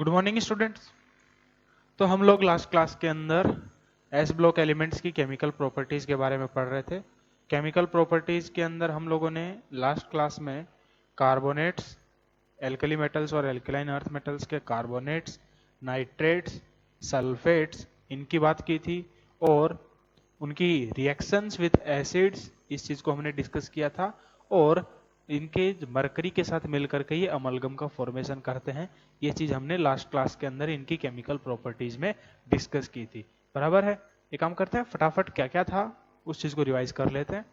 Good morning students. तो हम लोग लास्ट क्लास के अंदर एस ब्लॉक एलिमेंट्स की केमिकल प्रॉपर्टीज के बारे में पढ़ रहे थे। केमिकल प्रॉपर्टीज के अंदर हम लोगों ने लास्ट क्लास में कार्बोनेट्स, एल्कली मेटल्स और एल्कलाइन अर्थ मेटल्स के कार्बोनेट्स, नाइट्रेट्स, सल्फेट्स इनकी बात की थी और उनकी रिएक्शंस विद एसिड्स इस चीज को हमने डिस्कस किया था और इनके मरकरी के साथ मिलकर के ये अमलगम का फॉर्मेशन करते हैं। ये चीज हमने लास्ट क्लास के अंदर इनकी केमिकल प्रॉपर्टीज में डिस्कस की थी। बराबर है। एक काम करते हैं, फटाफट क्या क्या था उस चीज को रिवाइज कर लेते हैं।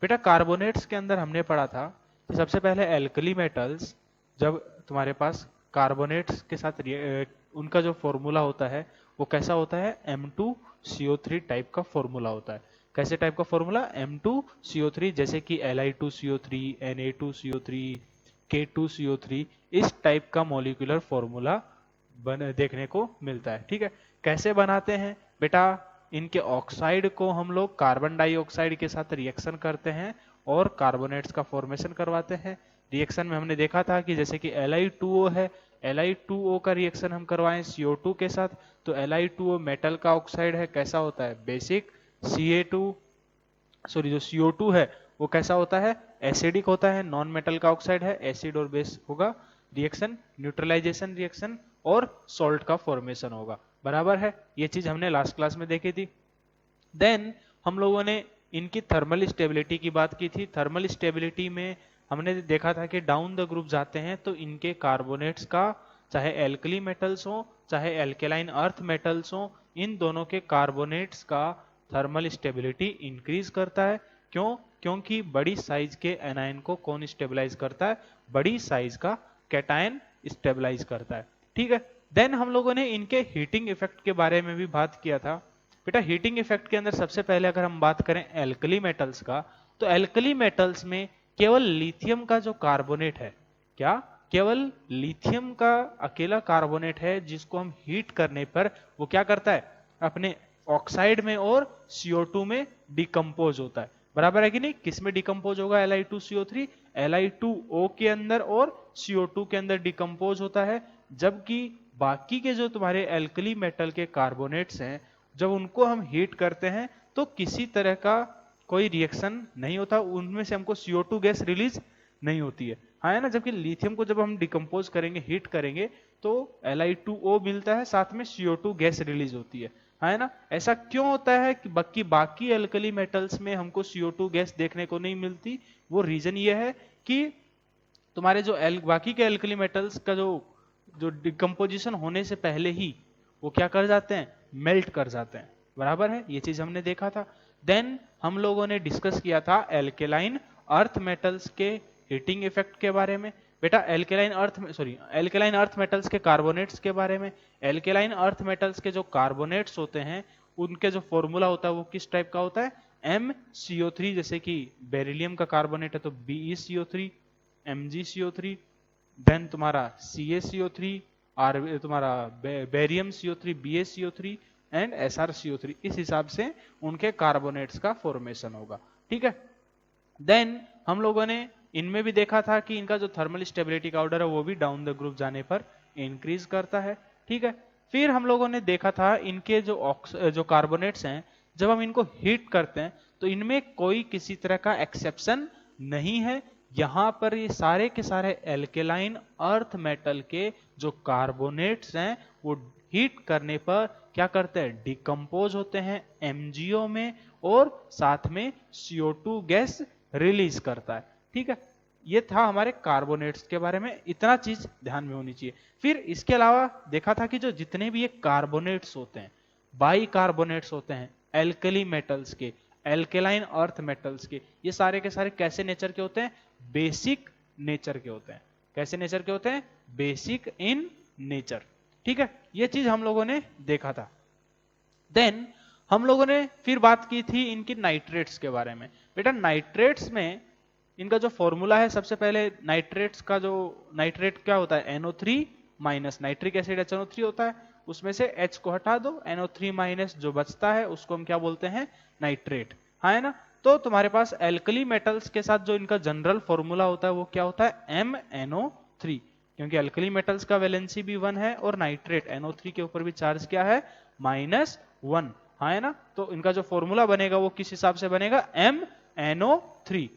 बेटा कार्बोनेट्स के अंदर हमने पढ़ा था कि सबसे पहले एल्कली मेटल्स, जब तुम्हारे पास कार्बोनेट्स के साथ उनका जो फॉर्मूला होता है वो कैसा होता है, M2CO3 टाइप का फॉर्मूला होता है। कैसे टाइप का फॉर्मूला, M2CO3, जैसे कि Li2CO3, Na2CO3, K2CO3, इस टाइप का मॉलिक्यूलर फॉर्मूला देखने को मिलता है। ठीक है, कैसे बनाते हैं बेटा, इनके ऑक्साइड को हम लोग कार्बन डाइऑक्साइड के साथ रिएक्शन करते हैं और कार्बोनेट्स का फॉर्मेशन करवाते हैं। रिएक्शन में हमने देखा था कि जैसे कि Li2O है, Li2O का रिएक्शन हम करवाएं CO2 के साथ, तो Li2O मेटल का ऑक्साइड है, कैसा होता है, बेसिक। Ca2 सॉरी जो CO2 है वो कैसा होता है, एसिडिक होता है, नॉन मेटल का ऑक्साइड है, एसिड और बेस होगा, रिएक्शन न्यूट्रलाइजेशन रिएक्शन और सॉल्ट का फॉर्मेशन होगा। बराबर है, ये चीज हमने लास्ट क्लास में देखी थी। देन हम लोगों ने इनकी थर्मल स्टेबिलिटी की बात की थी। थर्मल स्टेबिलिटी में हमने देखा था कि डाउन द ग्रुप जाते हैं तो इनके कार्बोनेट्स का, चाहे एल्कली मेटल्स हो चाहे एल्केलाइन अर्थ मेटल्स हो, इन दोनों के कार्बोनेट्स का थर्मल स्टेबिलिटी इंक्रीज करता है। क्यों? क्योंकि बड़ी साइज के एनायन को कौन स्टेबलाइज करता है, बड़ी साइज का कैटायन स्टेबलाइज करता है। ठीक है, देन हम लोगों ने इनके हीटिंग इफेक्ट के बारे में भी बात किया था। बेटा हीटिंग इफेक्ट के अंदर सबसे पहले अगर हम बात करें एल्कली मेटल्स का, तो एल्कली मेटल्स में केवल लिथियम का जो कार्बोनेट है, क्या केवल लिथियम का अकेला कार्बोनेट है जिसको हम हीट करने पर वो क्या करता है, अपने ऑक्साइड में और CO2 में डिकम्पोज होता है। बराबर है कि नहीं, किस में डिकम्पोज होगा, Li2CO3, Li2O के अंदर और CO2 के अंदर डिकम्पोज होता है। जबकि बाकी के जो तुम्हारे एल्कली मेटल के कार्बोनेट्स हैं, जब उनको हम हीट करते हैं तो किसी तरह का कोई रिएक्शन नहीं होता, उनमें से हमको CO2 गैस रिलीज नहीं होती है, हाँ है ना। जबकि लिथियम को जब हम डिकम्पोज करेंगे, हीट करेंगे, तो Li2O मिलता है, साथ में CO2 गैस रिलीज होती है ना। ऐसा क्यों होता है कि बाकी एल्कली मेटल्स में हमको CO2 गैस देखने को नहीं मिलती? वो रीजन ये है कि तुम्हारे जो बाकी के एल्कली मेटल्स का जो जो डिकम्पोजिशन होने से पहले ही वो क्या कर जाते हैं, मेल्ट कर जाते हैं। बराबर है, ये चीज हमने देखा था। देन हम लोगों ने डिस्कस किया था एल्केलाइन अर्थ मेटल्स के हीटिंग इफेक्ट के बारे में। बेटा एल्केलाइन अर्थ मेटल्स के कार्बोनेट्स के बारे में। एल्केलाइन अर्थ मेटल्स के जो कार्बोनेट्स होते हैं उनके जो फॉर्मूला होता है वो किस टाइप का होता है, MCO3, जैसे कि बेरिलियम का कार्बोनेट है तो BeCO3, MgCO3, देन तुम्हारा CaCO3, तुम्हारा barium CO3, BaCO3 and SrCO3, इस हिसाब से उनके कार्बोनेट्स का फॉर्मेशन होगा। ठीक है, देन हम लोगों ने इनमें भी देखा था कि इनका जो थर्मल स्टेबिलिटी का ऑर्डर है वो भी डाउन द ग्रुप जाने पर इंक्रीज करता है। ठीक है, फिर हम लोगों ने देखा था इनके जो कार्बोनेट्स हैं, जब हम इनको हीट करते हैं तो इनमें कोई किसी तरह का एक्सेप्शन नहीं है। यहां पर ये सारे के सारे एल्केलाइन अर्थ मेटल के जो कार्बोनेट्स हैं वो हीट करने पर क्या करते हैं, डिकम्पोज होते हैं MgO में और साथ में CO2 गैस रिलीज करता है। ठीक है, ये था हमारे कार्बोनेट्स के बारे में, इतना चीज ध्यान में होनी चाहिए। फिर इसके अलावा देखा था कि जो जितने भी ये कार्बोनेट्स होते हैं, बाई कार्बोनेट्स होते हैं एल्कली मेटल्स के, एल्केलाइन अर्थ मेटल्स के, ये सारे के सारे कैसे नेचर के होते हैं, बेसिक नेचर के होते हैं। कैसे नेचर के होते हैं, बेसिक इन नेचर। ठीक है, ये चीज हम लोगों ने देखा था। देन हम लोगों ने फिर बात की थी इनकी नाइट्रेट्स के बारे में। बेटा नाइट्रेट्स में इनका जो फॉर्मूला है, सबसे पहले नाइट्रेट्स का जो नाइट्रेट क्या होता है, NO3 minus, nitric acid HNO3 होता है, उसमें से H को हटा दो, NO3 माइनस जो बचता है उसको हम क्या बोलते हैं, नाइट्रेट, हाँ है ना। तो तुम्हारे पास एल्कली मेटल्स के साथ जो इनका जनरल फॉर्मूला होता है वो क्या होता है, MnO3। क्योंकि अल्कली मेटल्स का वैलेंसी भी 1 है और नाइट्रेट NO3 के ऊपर भी चार्ज क्या है, -1, हाँ है ना। तो इनका जो फॉर्मूला बनेगा वो किस हिसाब से बनेगा, MnO3।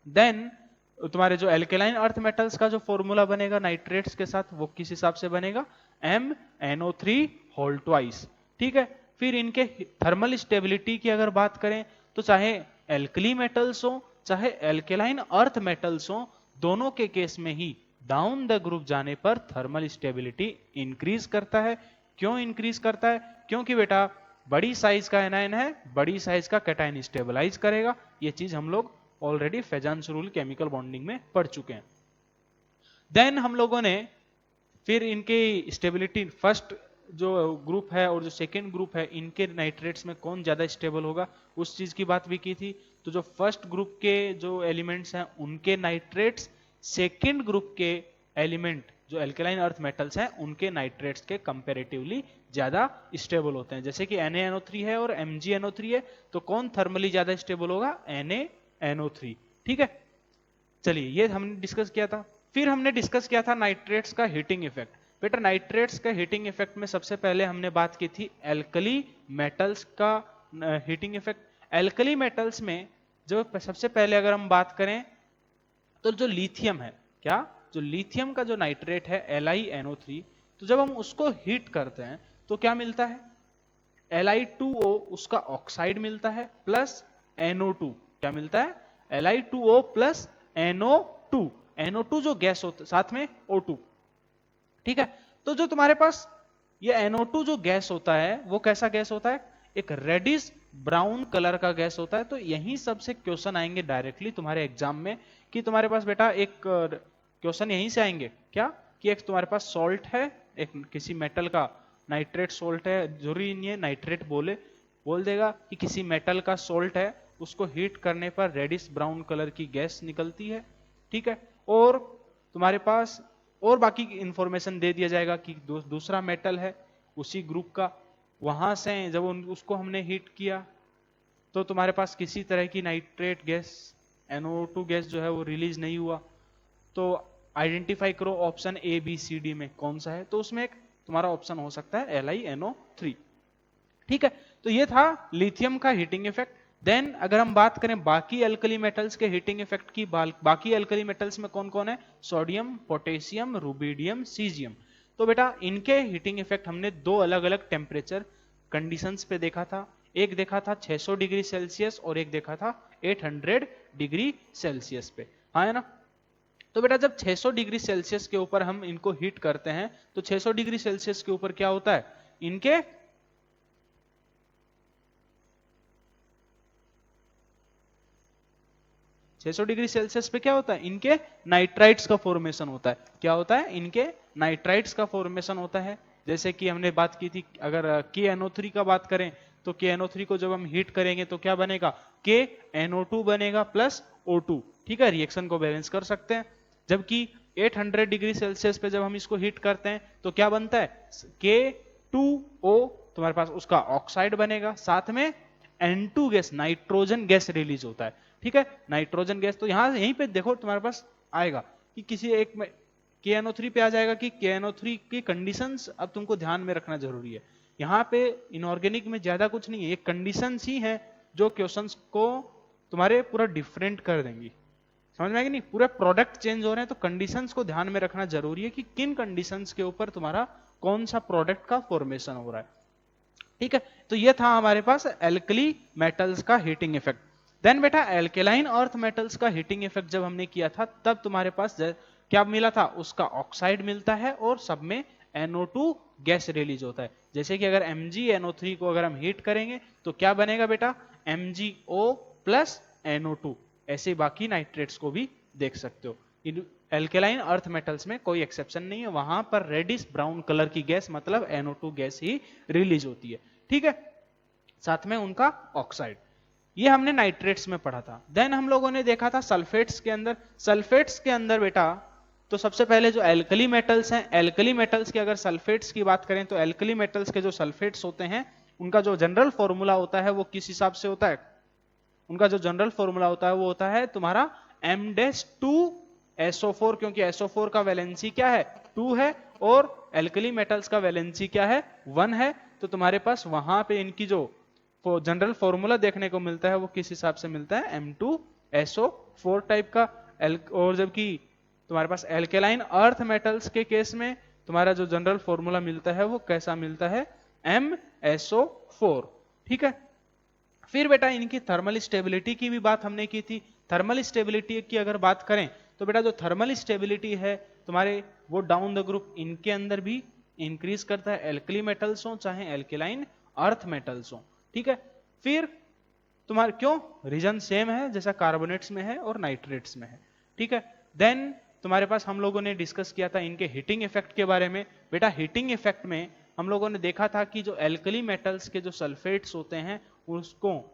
देन तुम्हारे जो एल्केलाइन अर्थ मेटल्स का जो फॉर्मूला बनेगा नाइट्रेट्स के साथ वो किस हिसाब से बनेगा, MnO3 होल ट्वाइस। ठीक है, फिर इनके थर्मल स्टेबिलिटी की अगर बात करें तो चाहे एल्कली मेटल्स हो चाहे एल्केलाइन अर्थ मेटल्स हो, दोनों के केस में ही डाउन द ग्रुप जाने पर थर्मल स्टेबिलिटी इंक्रीज करता है। क्यों इंक्रीज करता है, क्योंकि बेटा बड़ी साइज का एनायन है, बड़ी साइज का कैटायन स्टेबलाइज करेगा। ये चीज हम लोग ऑलरेडी फेजान्स रूल केमिकल बॉन्डिंग में पढ़ चुके हैं। देन हम लोगों ने फिर इनके स्टेबिलिटी, फर्स्ट जो ग्रुप है और जो सेकेंड ग्रुप है, इनके नाइट्रेट्स में कौन ज्यादा स्टेबल होगा उस चीज की बात भी की थी। तो जो फर्स्ट ग्रुप के जो एलिमेंट्स हैं उनके नाइट्रेट्स सेकेंड ग्रुप के एलिमेंट जो एल्केलाइन अर्थ मेटल्स हैं उनके नाइट्रेट्स के कंपैरेटिवली ज्यादा स्टेबल होते हैं। जैसे कि NaNO3 है और MgNO3 है, तो कौन थर्मली ज्यादा स्टेबल होगा, NaNO3। ठीक है, चलिए ये हमने डिस्कस किया था। फिर हमने डिस्कस किया था नाइट्रेट्स का हीटिंग इफेक्ट। बेटा नाइट्रेट्स का हीटिंग इफेक्ट में सबसे पहले हमने बात की थी एल्कली मेटल्स का हीटिंग इफेक्ट। एल्कली मेटल्स में जो सबसे पहले अगर हम बात करें तो जो लिथियम है, क्या जो लिथियम का जो नाइट्रेट है LiNO3, तो जब हम उसको हीट करते हैं तो क्या मिलता है, Li2O उसका ऑक्साइड मिलता है प्लस NO2। क्या मिलता है, Li2O प्लस NO2। NO2 जो गैस होता है साथ में O2। ठीक है, तो जो तुम्हारे पास ये NO2 जो गैस होता है वो कैसा गैस होता है, एक रेडिश ब्राउन कलर का गैस होता है। तो यही सबसे क्वेश्चन आएंगे डायरेक्टली तुम्हारे एग्जाम में, कि तुम्हारे पास बेटा एक क्वेश्चन यहीं से आएंगे क्या, कि एक तुम्हारे पास सॉल्ट है, एक किसी मेटल का नाइट्रेट सॉल्ट है, जरूरी नहीं है नाइट्रेट बोल देगा कि किसी मेटल का सॉल्ट है, उसको हीट करने पर रेडिश ब्राउन कलर की गैस निकलती है। ठीक है, और तुम्हारे पास और बाकी इंफॉर्मेशन दे दिया जाएगा कि दूसरा मेटल है उसी ग्रुप का, वहां से जब उसको हमने हीट किया तो तुम्हारे पास किसी तरह की नाइट्रेट गैस NO2 गैस जो है वो रिलीज नहीं हुआ। तो आइडेंटिफाई करो ऑप्शन ABCD में कौन सा है, तो उसमें एक तुम्हारा ऑप्शन हो सकता है LiNO3। ठीक है, तो ये था लिथियम का हीटिंग इफेक्ट। देन अगर हम बात करें बाकी अल्कली मेटल्स के हीटिंग इफेक्ट की, बाकी अल्कली मेटल्स में कौन कौन है, सोडियम, पोटेशियम, रुबिडियम, सीजियम। तो बेटा इनके हीटिंग इफेक्ट हमने दो अलग अलग टेम्परेचर कंडीशंस पे देखा था। एक देखा था 600 डिग्री सेल्सियस और एक देखा था 800 डिग्री सेल्सियस पे, हाँ है ना। तो बेटा जब 600 डिग्री सेल्सियस के ऊपर हम इनको हीट करते हैं तो 600 डिग्री सेल्सियस के ऊपर क्या होता है, इनके 600 डिग्री सेल्सियस पे क्या होता है, इनके नाइट्राइट्स का फॉर्मेशन होता है। क्या होता है, इनके नाइट्राइट्स का फॉर्मेशन होता है। जैसे कि हमने बात की थी, अगर KNO3 का बात करें तो KNO3 को जब हम हीट करेंगे तो क्या बनेगा, KNO2 बनेगा प्लस O2। ठीक है, रिएक्शन को बैलेंस कर सकते हैं। जबकि 800 डिग्री सेल्सियस पे जब हम इसको हीट करते हैं तो क्या बनता है, K2O, तुम्हारे पास उसका ऑक्साइड बनेगा, साथ में N2 gas, nitrogen gas release होता है। ठीक है, नाइट्रोजन गैस। तो यहां यहीं पे देखो तुम्हारे पास आएगा कि किसी एक में KNO3 पे आ जाएगा कि KNO3 की कंडीशंस अब तुमको ध्यान में रखना जरूरी है। यहाँ पे इनऑर्गेनिक में ज्यादा कुछ नहीं है, ये कंडीशंस ही है जो क्वेश्चंस को तुम्हारे पूरा डिफरेंट कर देंगी। समझ में आएगी नहीं, पूरे प्रोडक्ट चेंज हो रहे हैं तो कंडीशंस को ध्यान में रखना जरूरी है कि किन कंडीशंस के ऊपर तुम्हारा कौन सा प्रोडक्ट का फॉर्मेशन हो रहा है। ठीक है, तो ये था हमारे पास एल्कली मेटल्स का हीटिंग इफेक्ट। देन बेटा एल्केलाइन अर्थ मेटल्स का हीटिंग इफेक्ट जब हमने किया था तब तुम्हारे पास क्या मिला था, उसका ऑक्साइड मिलता है और सब में NO2 गैस रिलीज होता है। जैसे कि अगर MgNO3 को अगर हम हीट करेंगे तो क्या बनेगा बेटा, MgO प्लस NO2। ऐसे बाकी नाइट्रेट्स को भी देख सकते हो। एल्केलाइन अर्थ मेटल्स में कोई एक्सेप्शन नहीं है, वहां पर रेडिश ब्राउन कलर की गैस मतलब NO2 गैस ही रिलीज होती है। ठीक है, साथ में उनका ऑक्साइड। ये हमने नाइट्रेट्स में पढ़ा था। देन हम लोगों ने देखा था सल्फेट्स के अंदर। सल्फेट्स के अंदर बेटा तो सबसे पहले जो एल्कली मेटल्स हैं, एल्कली मेटल्स की अगर सल्फेट्स की बात करें तो एल्कली मेटल्स के जो सल्फेट्स होते हैं उनका जो जनरल फॉर्मूला होता है वो किस हिसाब से होता है, उनका जो जनरल फॉर्मूला होता है वो होता है तुम्हारा M-2 SO4, क्योंकि SO4 का वैलेंसी क्या है 2 है और एल्कली मेटल्स का वैलेंसी क्या है 1 है। तो तुम्हारे पास वहां पे इनकी जो जनरल फॉर्मूला देखने को मिलता है वो किस हिसाब से मिलता है M2SO4 टाइप का। और जबकि तुम्हारे पास एल्केलाइन अर्थ मेटल्स के केस में तुम्हारा जो जनरल फॉर्मूला मिलता है वो कैसा मिलता है MSO4। ठीक है। फिर बेटा इनकी थर्मल स्टेबिलिटी की भी बात हमने की थी। थर्मल स्टेबिलिटी की अगर बात करें तो बेटा जो थर्मल स्टेबिलिटी है तुम्हारे वो डाउन द ग्रुप इनके अंदर भी इंक्रीज करता है, एल्कली मेटल्स हो चाहे एल्केलाइन अर्थ मेटल्स हो। ठीक है। फिर तुम्हारे क्यों रीजन सेम है जैसा कार्बोनेट्स में है और नाइट्रेट्स में है। ठीक है। देन तुम्हारे पास हम लोगों ने डिस्कस किया था इनके हीटिंग इफेक्ट के बारे में। बेटा हीटिंग इफेक्ट में हम लोगों ने देखा था कि जो एल्कली मेटल्स के जो सल्फेट्स होते हैं उसको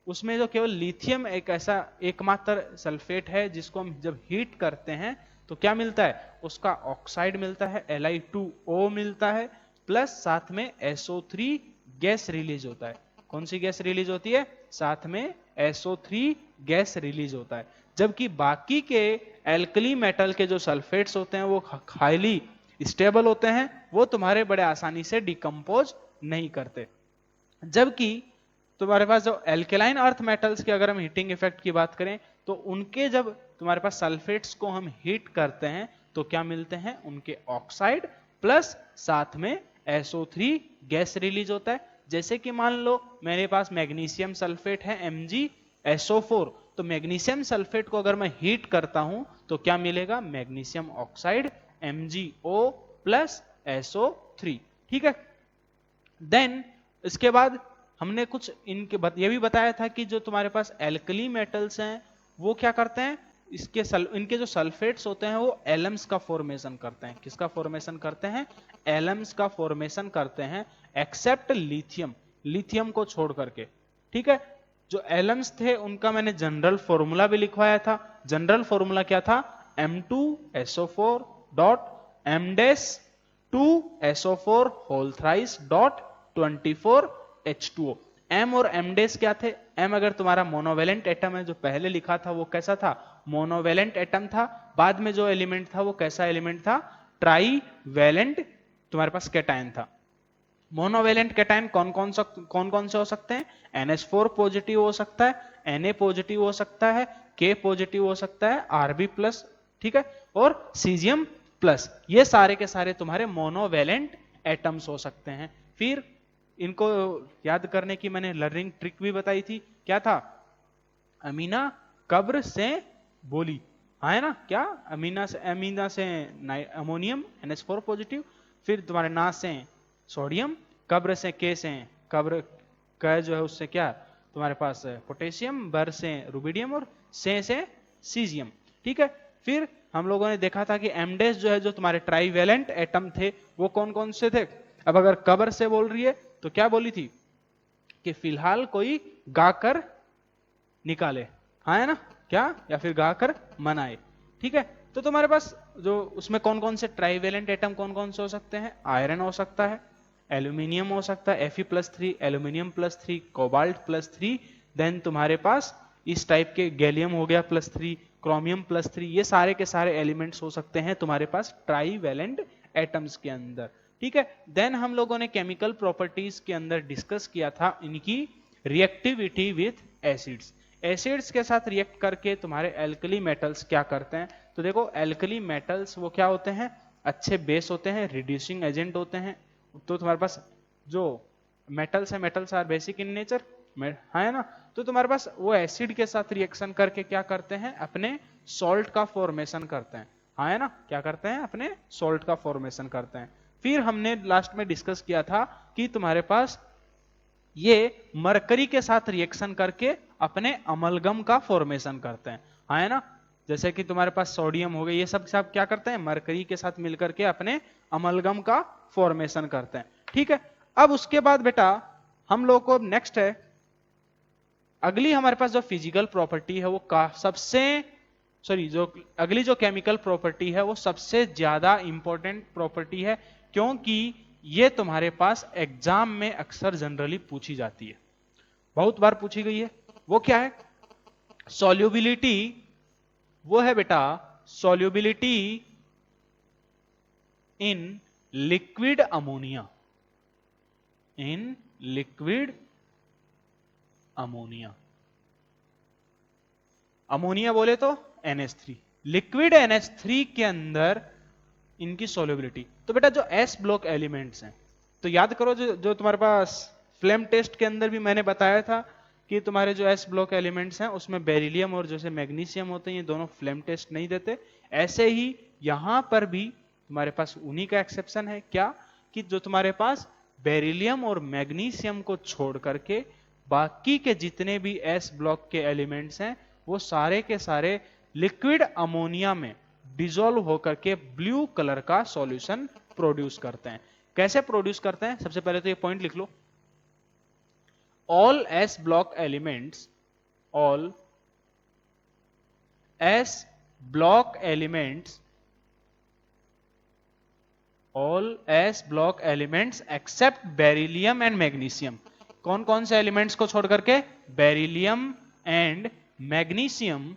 उसमें जो केवल लिथियम एक ऐसा एकमात्र सल्फेट है जिसको हम जब हीट करते हैं तो क्या मिलता है उसका ऑक्साइड मिलता है Li2O मिलता है प्लस साथ में SO3 गैस रिलीज होता है। कौन सी गैस रिलीज होती है साथ में SO3 गैस रिलीज होता है। जबकि बाकी के एल्कली मेटल के जो सल्फेट्स होते हैं वो हाईली स्टेबल होते हैं, वो तुम्हारे बड़े आसानी से डिकम्पोज नहीं करते। जबकि तुम्हारे पास जो एल्केलाइन अर्थ मेटल्स के अगर हम हीटिंग इफेक्ट की बात करें तो उनके जब तुम्हारे पास सल्फेट्स को हम हीट करते हैं तो क्या मिलते हैं उनके ऑक्साइड प्लस साथ में SO3 गैस रिलीज होता है। जैसे कि मान लो मेरे पास मैग्नीशियम सल्फेट है MgSO4, तो मैग्नीशियम सल्फेट को अगर मैं हीट करता हूं तो क्या मिलेगा magnesium oxide MgO plus SO3। ठीक है। देन इसके बाद हमने कुछ इनके ये भी बताया था कि जो तुम्हारे पास एल्कली मेटल्स हैं वो क्या करते हैं इनके जो सल्फेट्स होते हैं वो एलम्स का फॉर्मेशन करते हैं। किसका फॉर्मेशन करते हैं एलम्स का फॉर्मेशन करते हैं एक्सेप्ट लिथियम, लिथियम को छोड़ करके। ठीक है। जो एलम्स थे उनका मैंने जनरल फॉर्मूला भी लिखवाया था। जनरल फॉर्मूला क्या था M2SO4 dot M-2SO4 whole thrice dot 24H2O। M और M डैश क्या थे, M अगर तुम्हारा मोनोवेलेंट एटम है जो पहले लिखा था वो कैसा था मोनोवेलेंट एटम था। बाद में जो एलिमेंट था वो कैसा एलिमेंट था ट्राई वैलेंट तुम्हारे पास कैटायन था। मोनोवेलेंट कैटायन कौन कौन से हो सकते हैं NH4 पॉजिटिव हो सकता है, Na पॉजिटिव हो सकता है, K पॉजिटिव हो सकता है, Rb प्लस। ठीक है। और सीजियम प्लस, ये सारे के सारे तुम्हारे मोनोवेलेंट एटम्स हो सकते हैं। फिर इनको याद करने की मैंने लर्निंग ट्रिक भी बताई थी। क्या था अमीना कब्र से बोली, हाँ है ना क्या अमीना से अमोनियम NH4 पॉजिटिव, फिर तुम्हारे ना से सोडियम, कब्र से के से कब्र का जो है उससे क्या तुम्हारे पास पोटेशियम, बर से रुबिडियम और से सीजियम। ठीक है। फिर हम लोगों ने देखा था कि एमडेस जो है जो तुम्हारे ट्राईवेलेंट एटम थे वो कौन कौन से थे। अब अगर कब्र से बोल रही है तो क्या बोली थी कि फिलहाल कोई गाकर निकाले, हाँ है ना क्या, या फिर गाकर मनाए। ठीक है। तो तुम्हारे पास जो उसमें कौन कौन से ट्राईवेलेंट एटम कौन कौन से हो सकते हैं आयरन हो सकता है, एल्यूमिनियम हो सकता है Fe+3, एल्यूमिनियम +3, कोबाल्ट +3, देन तुम्हारे पास इस टाइप के गैलियम हो गया +3, क्रोमियम +3, ये सारे के सारे एलिमेंट्स हो सकते हैं तुम्हारे पास ट्राईवेलेंट एटम्स के अंदर। ठीक है। देन हम लोगों ने केमिकल प्रॉपर्टीज के अंदर डिस्कस किया था इनकी रिएक्टिविटी विथ एसिड्स। एसिड्स के साथ रिएक्ट करके तुम्हारे एल्कली मेटल्स क्या करते हैं, तो देखो एल्कली मेटल्स वो क्या होते हैं अच्छे बेस होते हैं, रिड्यूसिंग एजेंट होते हैं। तो तुम्हारे पास जो मेटल्स है metals are basic in nature, है ना। तो तुम्हारे पास वो एसिड के साथ रिएक्शन करके क्या करते हैं अपने सॉल्ट का फॉर्मेशन करते हैं, है ना क्या करते हैं अपने सॉल्ट का फॉर्मेशन करते हैं। फिर हमने लास्ट में डिस्कस किया था कि तुम्हारे पास ये मरकरी के साथ रिएक्शन करके अपने अमलगम का फॉर्मेशन करते हैं, है ना। जैसे कि तुम्हारे पास सोडियम हो गए, ये सब क्या करते हैं मरकरी के साथ मिलकर के अपने अमलगम का फॉर्मेशन करते हैं। ठीक है। अब उसके बाद बेटा हम लोग को नेक्स्ट है अगली हमारे पास जो फिजिकल प्रॉपर्टी है वो अगली जो केमिकल प्रॉपर्टी है वो सबसे ज्यादा इंपॉर्टेंट प्रॉपर्टी है, क्योंकि ये तुम्हारे पास एग्जाम में अक्सर जनरली पूछी जाती है, बहुत बार पूछी गई है। वो क्या है सॉल्युबिलिटी, वो है बेटा solubility in liquid ammonia, in liquid ammonia, ammonia बोले तो NH3, लिक्विड NH3 के अंदर इनकी सोल्युबिलिटी। तो बेटा जो एस ब्लॉक एलिमेंट्स हैं, तो याद करो जो तुम्हारे पास फ्लेम टेस्ट के अंदर भी मैंने बताया था कि तुम्हारे जो एस ब्लॉक एलिमेंट्स हैं उसमें बेरिलियम और जैसे मैग्नीशियम होते हैं, ये दोनों फ्लेम टेस्ट नहीं देते। ऐसे ही यहां पर भी तुम्हारे पास उन्हीं का एक्सेप्शन है, क्या कि जो तुम्हारे पास बेरिलियम और मैग्नीशियम को छोड़ करके बाकी के जितने भी एस ब्लॉक के एलिमेंट्स हैं वो सारे के सारे लिक्विड अमोनिया में डिसॉल्व होकर के ब्लू कलर का सॉल्यूशन प्रोड्यूस करते हैं। कैसे प्रोड्यूस करते हैं, सबसे पहले तो ये पॉइंट लिख लो, all S block elements, all S block elements, all S block elements except beryllium and magnesium, कौन कौन से एलिमेंट्स को छोड़ करके, beryllium and magnesium,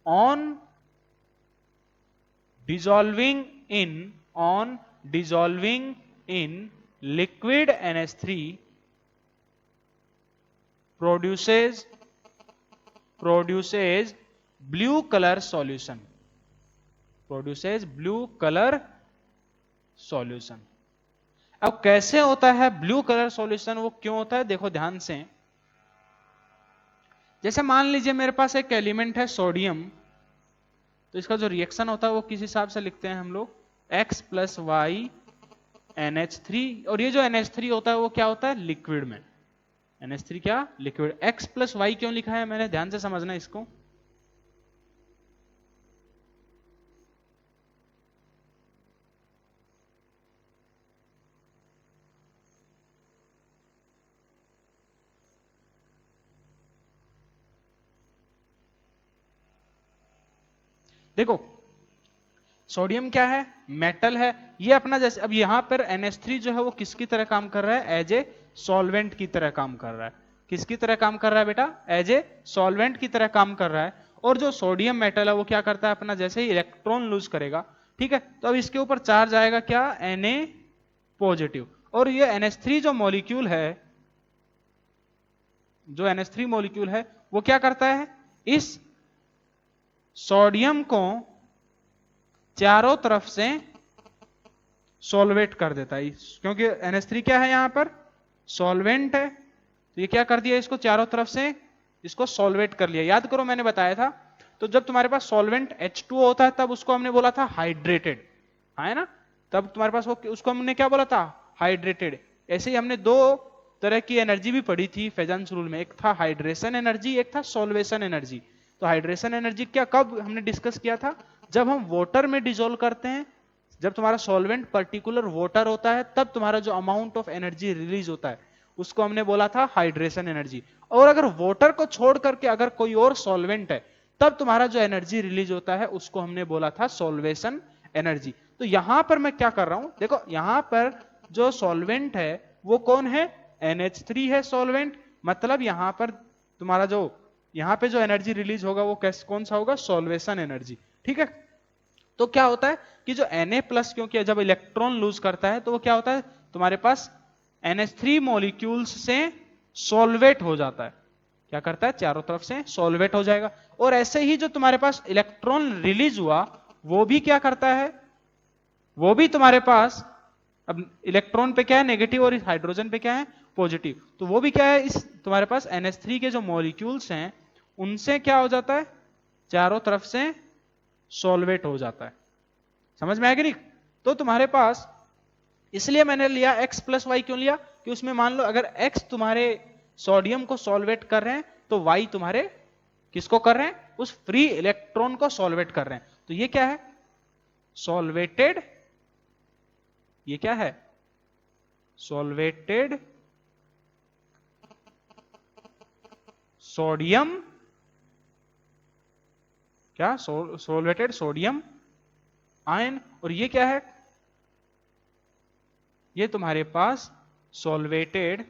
on dissolving in liquid NH3 produces blue color solution, produces blue color solution। अब कैसे होता है ब्लू कलर सॉल्यूशन, वो क्यों होता है, देखो ध्यान से। जैसे मान लीजिए मेरे पास एक एलिमेंट है सोडियम, तो इसका जो रिएक्शन होता है वो किस हिसाब से लिखते हैं हम लोग, X प्लस वाई NH3, और ये जो NH3 होता है वो क्या होता है, लिक्विड में, NH3 क्या, लिक्विड। X प्लस वाई क्यों लिखा है मैंने, ध्यान से समझना इसको। देखो सोडियम क्या है, मेटल है, ये अपना जैसे अब यहां पर NH3 जो है वो किसकी तरह काम कर रहा है, एज ए सॉल्वेंट की तरह काम कर रहा है। किसकी तरह काम कर रहा है बेटा, एज ए सॉल्वेंट की तरह काम कर रहा है। और जो सोडियम मेटल है वो क्या करता है, अपना जैसे ही इलेक्ट्रॉन लूज करेगा, ठीक है, तो अब इसके ऊपर चार्ज आएगा क्या, Na पॉजिटिव। और ये NH3 जो मॉलिक्यूल है, जो NH3 मॉलिक्यूल है वो क्या करता है, इस सोडियम को चारों तरफ से सॉल्वेट कर देता है, क्योंकि NH3 क्या है यहां पर, सॉल्वेंट है, तो ये क्या कर दिया, इसको चारों तरफ से इसको सॉल्वेट कर लिया। याद करो मैंने बताया था, तो जब तुम्हारे पास सॉल्वेंट H2O होता है तब उसको हमने बोला था हाइड्रेटेड, है ना, तब तुम्हारे पास वो उसको हमने क्या बोला था, हाइड्रेटेड। ऐसे ही हमने दो तरह की एनर्जी भी पढ़ी थी फेजन्स रूल में, एक था हाइड्रेशन एनर्जी, एक था सॉल्वेशन एनर्जी। तो हाइड्रेशन एनर्जी क्या कब हमने डिस्कस किया था, जब हम वाटर में डिसॉल्व करते हैं, जब तुम्हारा सॉल्वेंट पर्टिकुलर वाटर होता है तब तुम्हारा जो अमाउंट ऑफ एनर्जी रिलीज होता है उसको हमने बोला था हाइड्रेशन एनर्जी। और अगर वाटर को छोड़ करके अगर कोई और सॉल्वेंट है तब तुम्हारा जो एनर्जी रिलीज होता है उसको हमने बोला था सॉल्वेशन एनर्जी। तो यहां पर मैं क्या कर रहा हूं, देखो यहां पर जो सॉल्वेंट है वो कौन है, NH3 है सॉल्वेंट, मतलब यहां पर तुम्हारा जो यहां पे जो एनर्जी रिलीज होगा वो कैसे कौन सा होगा, सॉल्वेशन एनर्जी, ठीक है। तो क्या होता है कि जो Na प्लस क्योंकि जब इलेक्ट्रॉन लूज करता है तो वो क्या होता है, तुम्हारे पास NH3 मॉलिक्यूल्स से सॉल्वेट हो जाता है, क्या करता है, चारों तरफ से सॉल्वेट हो जाएगा। और ऐसे ही जो तुम्हारे पास इलेक्ट्रॉन रिलीज हुआ वो भी क्या करता है, वो भी तुम्हारे पास अब इलेक्ट्रॉन पे क्या है, नेगेटिव, और इस हाइड्रोजन पे क्या है, पॉजिटिव, तो वो भी क्या है, इस तुम्हारे पास NH3 के जो मॉलिक्यूल्स हैं उनसे क्या हो जाता है, चारों तरफ से सॉल्वेट हो जाता है। समझ में आएगी नहीं, तो तुम्हारे पास इसलिए मैंने लिया X प्लस वाई, क्यों लिया, कि उसमें मान लो अगर X तुम्हारे सोडियम को सॉल्वेट कर रहे हैं तो Y तुम्हारे किसको कर रहे हैं, उस फ्री इलेक्ट्रॉन को सॉल्वेट कर रहे हैं। तो ये क्या है, सॉल्वेटेड, ये क्या है, सॉल्वेटेड सोडियम, क्या सॉल्वेटेड सोडियम आयन। और ये क्या है, ये तुम्हारे पास सॉल्वेटेड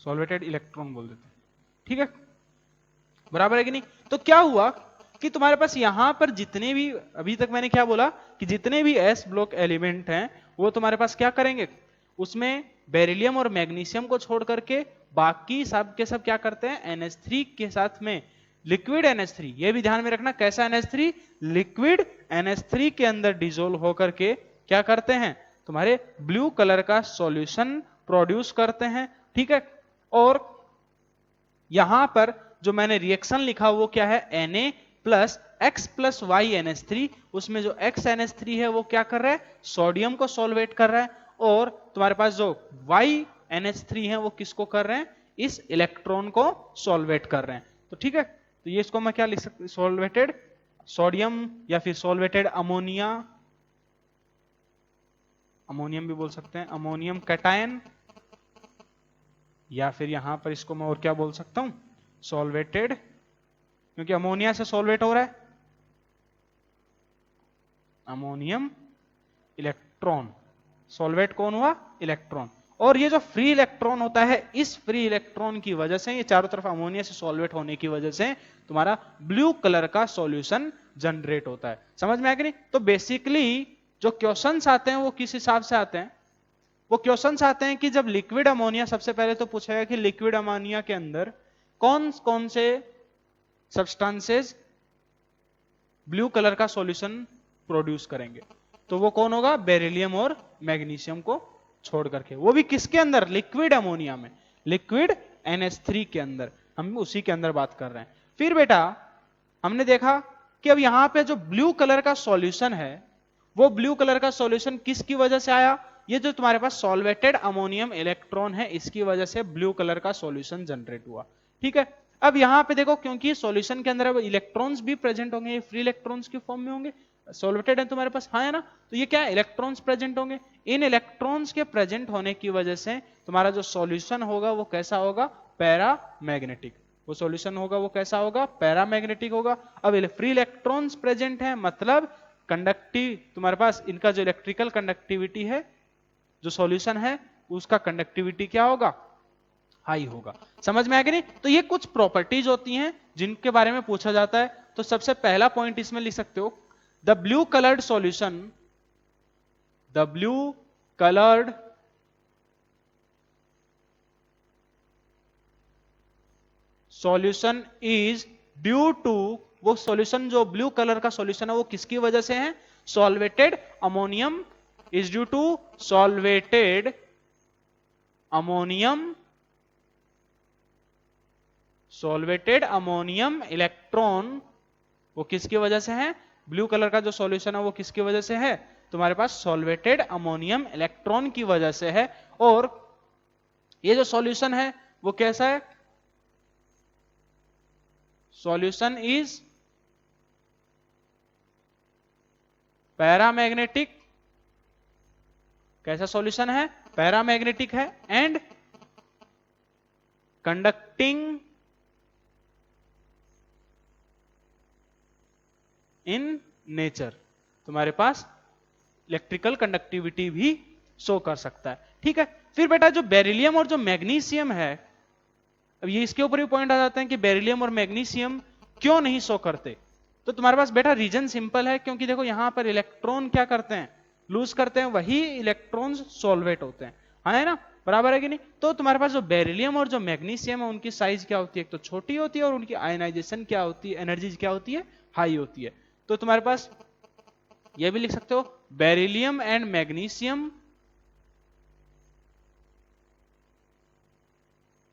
सॉल्वेटेड इलेक्ट्रॉन बोल देते हैं, ठीक है, बराबर है कि नहीं। तो क्या हुआ कि तुम्हारे पास यहां पर जितने भी, अभी तक मैंने क्या बोला कि जितने भी एस ब्लॉक एलिमेंट हैं वो तुम्हारे पास क्या करेंगे, उसमें बेरिलियम और मैग्नीशियम को छोड़ करके बाकी सब के सब क्या करते हैं, NH3 के साथ में लिक्विड NH3, ये भी ध्यान में रखना कैसा NH3, लिक्विड NH3 के अंदर डिसोल्व होकर के क्या करते हैं, तुम्हारे ब्लू कलर का सॉल्यूशन प्रोड्यूस करते हैं, ठीक है। और यहां पर जो मैंने रिएक्शन लिखा वो क्या है, Na plus X plus Y NH3, उसमें जो X NH3 है वो क्या कर रहा है, सोडियम को सॉल्वेट कर रहा है, और तुम्हारे पास जो Y NH3 है वो किसको कर रहे हैं, इस इलेक्ट्रॉन को सॉल्वेट कर रहे हैं। तो ठीक है, तो ये इसको मैं क्या लिख सकता हूं, सॉल्वेटेड सोडियम या फिर सॉल्वेटेड अमोनिया, अमोनियम भी बोल सकते हैं, अमोनियम कैटायन, या फिर यहां पर इसको मैं और क्या बोल सकता हूं, सॉल्वेटेड, क्योंकि अमोनिया से सॉल्वेट हो रहा है, अमोनियम इलेक्ट्रॉन, सॉल्वेट कौन हुआ, इलेक्ट्रॉन। और ये जो फ्री इलेक्ट्रॉन होता है, इस फ्री इलेक्ट्रॉन की वजह से, ये चारों तरफ अमोनिया से सॉल्वेट होने की वजह से तुम्हारा ब्लू कलर का सॉल्यूशन जनरेट होता है। समझ में आया कि नहीं। तो बेसिकली जो क्वेश्चंस आते हैं वो किस हिसाब से आते हैं, वो क्वेश्चंस आते हैं कि जब लिक्विड अमोनिया, सबसे पहले तो पूछेगा कि लिक्विड अमोनिया के अंदर कौन कौन से सब्सटेंसेस ब्लू कलर का सॉल्यूशन प्रोड्यूस करेंगे, तो वो कौन होगा, बेरिलियम और मैग्नीशियम को छोड़ करके, वो भी किसके अंदर, लिक्विड अमोनिया में, लिक्विड NH3 के अंदर, हम उसी के अंदर बात कर रहे हैं। फिर बेटा हमने देखा कि अब यहां पे जो ब्लू कलर का सॉल्यूशन है, वो ब्लू कलर का सॉल्यूशन किसकी वजह से आया, ये जो तुम्हारे पास सॉल्वेटेड अमोनियम इलेक्ट्रॉन है इसकी वजह से ब्लू कलर का सॉल्यूशन जनरेट हुआ, ठीक है। अब यहां पे देखो, क्योंकि सॉल्यूशन के अंदर अब इलेक्ट्रॉन्स भी प्रेजेंट होंगे, ये फ्री इलेक्ट्रॉन्स की फॉर्म में होंगे, सॉल्वेटेड है तुम्हारे पास, हाँ है ना, तो ये क्या है, इलेक्ट्रॉन्स प्रेजेंट होंगे। इन इलेक्ट्रॉन्स के प्रेजेंट होने की वजह से तुम्हारा जो सॉल्यूशन होगा वो कैसा होगा, पैरामैग्नेटिक, वो सॉल्यूशन होगा वो कैसा होगा, पैरामैग्नेटिक होगा। अब फ्री इलेक्ट्रॉन्स प्रेजेंट है, मतलब कंडक्टिव, तुम्हारे पास इनका जो इलेक्ट्रिकल कंडक्टिविटी है, जो सॉल्यूशन है उसका कंडक्टिविटी क्या होगा, हाई होगा। समझ में आ गया नहीं। तो ये कुछ प्रॉपर्टीज होती हैं जिनके बारे में पूछा जाता है। तो सबसे पहला पॉइंट इसमें लिख सकते हो, the blue coloured solution, the blue coloured solution is due to, वो सॉल्यूशन जो ब्लू कलर का सॉल्यूशन है वो किसकी वजह से है, solvated ammonium, is due to solvated ammonium, solvated ammonium electron, वो किसकी वजह से है, ब्लू कलर का जो सॉल्यूशन है वो किसकी वजह से है, तुम्हारे पास सॉल्वेटेड अमोनियम इलेक्ट्रॉन की वजह से है। और ये जो सॉल्यूशन है वो कैसा है, सॉल्यूशन इज पैरामैग्नेटिक, कैसा सॉल्यूशन है, पैरामैग्नेटिक है, एंड कंडक्टिंग इन नेचर, तुम्हारे पास इलेक्ट्रिकल कंडक्टिविटी भी शो कर सकता है, ठीक है। फिर बेटा जो बेरिलियम और जो मैग्नीशियम है, अब ये इसके ऊपर भी पॉइंट आ जाते हैं कि बेरिलियम और मैग्नीशियम क्यों नहीं शो करते। तो तुम्हारे पास बेटा रीजन सिंपल है, क्योंकि देखो यहां पर इलेक्ट्रॉन क्या करते हैं, लूज करते हैं, वही इलेक्ट्रॉन्स सॉल्वेट होते हैं, है ना, बराबर है कि नहीं। तो तुम्हारे पास जो बेरिलियम और जो मैग्नीशियम है उनकी साइज क्या होती है, एक तो छोटी होती है और उनकी आयनाइजेशन क्या होती है, एनर्जी क्या होती है, हाई होती है। तो तुम्हारे पास ये भी लिख सकते हो, beryllium and magnesium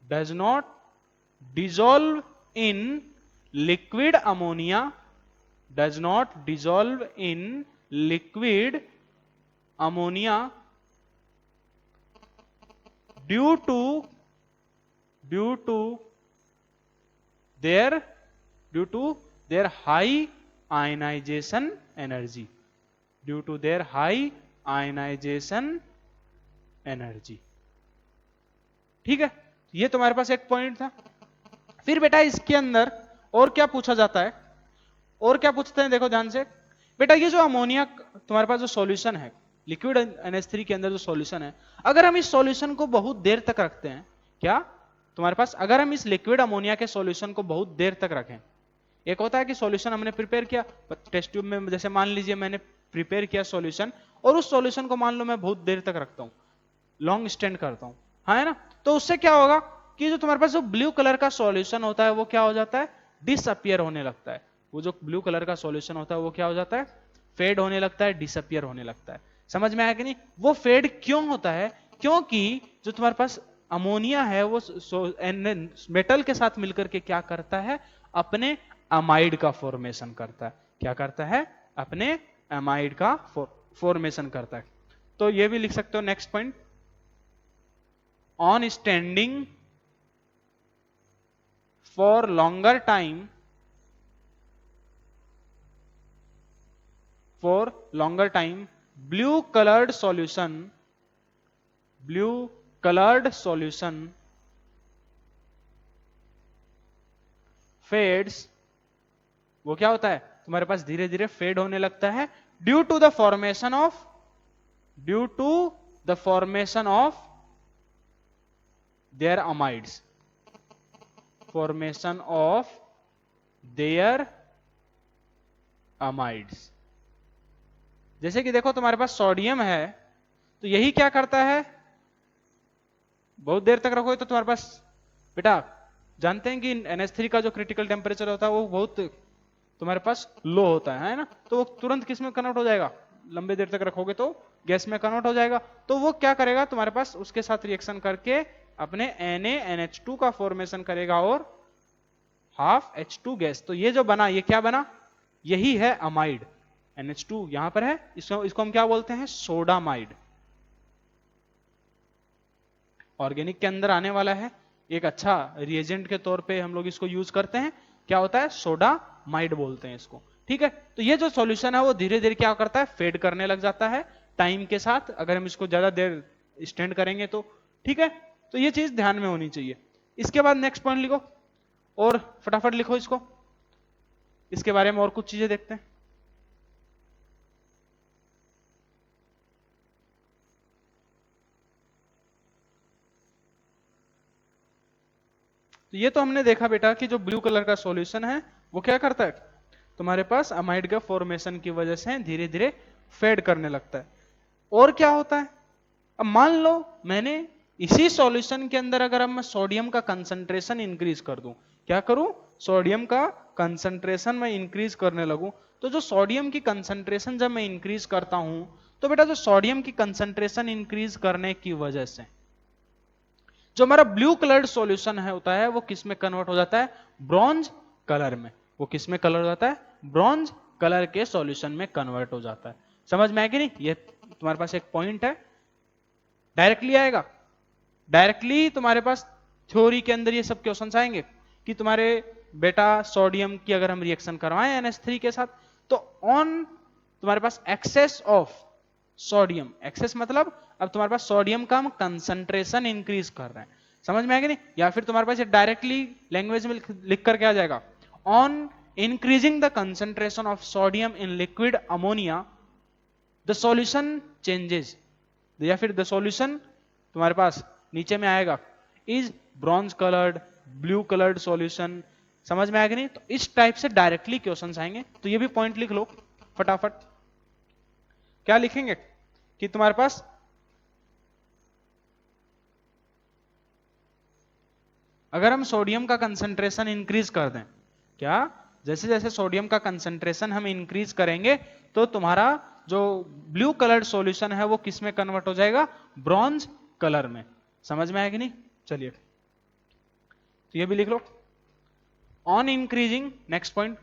does not dissolve in liquid ammonia, does not dissolve in liquid ammonia due to their high ionization energy, due to their high ionization energy, ठीक है। ये तुम्हारे पास एक पॉइंट था। फिर बेटा इसके अंदर और क्या पूछा जाता है, और क्या पूछते हैं, देखो ध्यान से बेटा, ये जो अमोनिया तुम्हारे पास जो सॉल्यूशन है, लिक्विड NH3 के अंदर जो सॉल्यूशन है, अगर हम इस सॉल्यूशन को बहुत देर तक रखते हैं, क्या तुम्हारे पास अगर हम इस लिक्विड अमोनिया के सॉल्यूशन को बहुत देर तक रखें, एक होता है कि सॉल्यूशन हमने प्रिपेयर किया टेस्ट ट्यूब में, जैसे मान लीजिए मैंने प्रिपेयर किया सॉल्यूशन और उस सॉल्यूशन को मान लो मैं बहुत देर तक रखता हूं, लॉन्ग स्टैंड करता हूं, हाँ है ना, तो उससे क्या होगा कि जो तुम्हारे पास जो ब्लू कलर का सॉल्यूशन होता है वो क्या हो जाता है, डिसअपियर होने लगता है। वो जो ब्लू कलर का सॉल्यूशन होता है वो क्या हो जाता है, फेड होने लगता है, डिसअपियर होने लगता है। समझ में आया कि नहीं? वो फेड क्यों होता है? क्योंकि जो तुम्हारे पास अमोनिया है वो मेटल के साथ मिलकर के क्या करता है, अपने अमाइड का फॉर्मेशन करता है। क्या करता है? अपने अमाइड का फॉर्मेशन करता है। तो ये भी लिख सकते हो next point, on standing for longer time, blue colored solution fades, वो क्या होता है तुम्हारे पास धीरे धीरे फेड होने लगता है due to the formation of their amides, formation of their amides. जैसे कि देखो तुम्हारे पास सोडियम है, तो यही क्या करता है, बहुत देर तक रखोगे तो तुम्हारे पास, बेटा जानते हैं कि NH3 का जो क्रिटिकल टेम्परेचर होता है वो बहुत तुम्हारे पास लो होता है ना, तो वो तुरंत किस में कन्वर्ट हो जाएगा, लंबे देर तक रखोगे तो गैस में कन्वर्ट हो जाएगा। तो वो क्या करेगा तुम्हारे पास, उसके साथ रिएक्शन करके अपने NaNH2 का फॉर्मेशन करेगा और हाफ H2 गैस। तो ये जो बना, ये क्या बना, यही है अमाइड। NH2 यहां पर है, इसको हम क्या बोलते हैं, सोडामाइड। ऑर्गेनिक के अंदर आने वाला है, एक अच्छा रिएजेंट के तौर पे हम लोग इसको यूज करते हैं। क्या होता है, सोडामाइड बोलते हैं इसको। ठीक है, तो ये जो सॉल्यूशन है वो धीरे धीरे क्या करता है, फेड करने लग जाता है टाइम के साथ, अगर हम इसको ज्यादा देर स्टैंड करेंगे तो। ठीक है, तो ये चीज ध्यान में होनी चाहिए। इसके बाद नेक्स्ट पॉइंट लिखो और फटाफट लिखो इसको, इसके बारे में और कुछ चीजें देखते हैं। तो ये तो हमने देखा बेटा कि जो ब्लू कलर का सॉल्यूशन है वो क्या करता है, तुम्हारे पास अमाइड का फॉर्मेशन की वजह से धीरे धीरे फेड करने लगता है। और क्या होता है, अब मान लो मैंने इसी सॉल्यूशन के अंदर अगर अब मैं सोडियम का कंसंट्रेशन इंक्रीज कर दूं, क्या करूं, सोडियम का कंसंट्रेशन मैं इंक्रीज करने लगूं, तो जो सोडियम की कंसंट्रेशन जब मैं इंक्रीज करता हूं, तो बेटा जो सोडियम की कंसंट्रेशन इंक्रीज करने की वजह से जो हमारा ब्लू कलर्ड सॉल्यूशन है होता है वो किस में कन्वर्ट हो जाता है, ब्रॉन्ज कलर में। वो किस में कलर हो जाता है, ब्रॉन्ज कलर के सॉल्यूशन में कन्वर्ट हो जाता है। समझ में आया कि नहीं? ये तुम्हारे पास एक पॉइंट है, डायरेक्टली आएगा, डायरेक्टली तुम्हारे पास थ्योरी के अंदर ये सब क्वेश्चंस आएंगे कि तुम्हारे बेटा सोडियम की अगर हम रिएक्शन करवाएं NH3 के साथ, तो ऑन तुम्हारे पास एक्सेस ऑफ सोडियम, एक्सेस मतलब अब तुम्हारे पास सोडियम का हम कंसंट्रेशन इंक्रीज कर रहे हैं। समझ में आएगा नहीं? या फिर तुम्हारे पास डायरेक्टली लैंग्वेज में लिख करके आ जाएगा, on increasing the concentration of sodium in liquid ammonia the solution changes, या फिर द सॉल्यूशन तुम्हारे पास नीचे में आएगा is bronze coloured, blue coloured solution. समझ में आएगा नहीं? तो इस टाइप से डायरेक्टली क्वेश्चंस आएंगे, तो ये भी पॉइंट लिख लो फटाफट। क्या लिखेंगे कि तुम्हारे पास अगर हम सोडियम का कंसंट्रेशन इंक्रीज कर दें, क्या जैसे जैसे सोडियम का कंसंट्रेशन हम इंक्रीज करेंगे तो तुम्हारा जो ब्लू कलर्ड सॉल्यूशन है वो किस में कन्वर्ट हो जाएगा, ब्रॉन्ज कलर में। समझ में आएगी नहीं? चलिए तो ये भी लिख लो, on increasing, next point,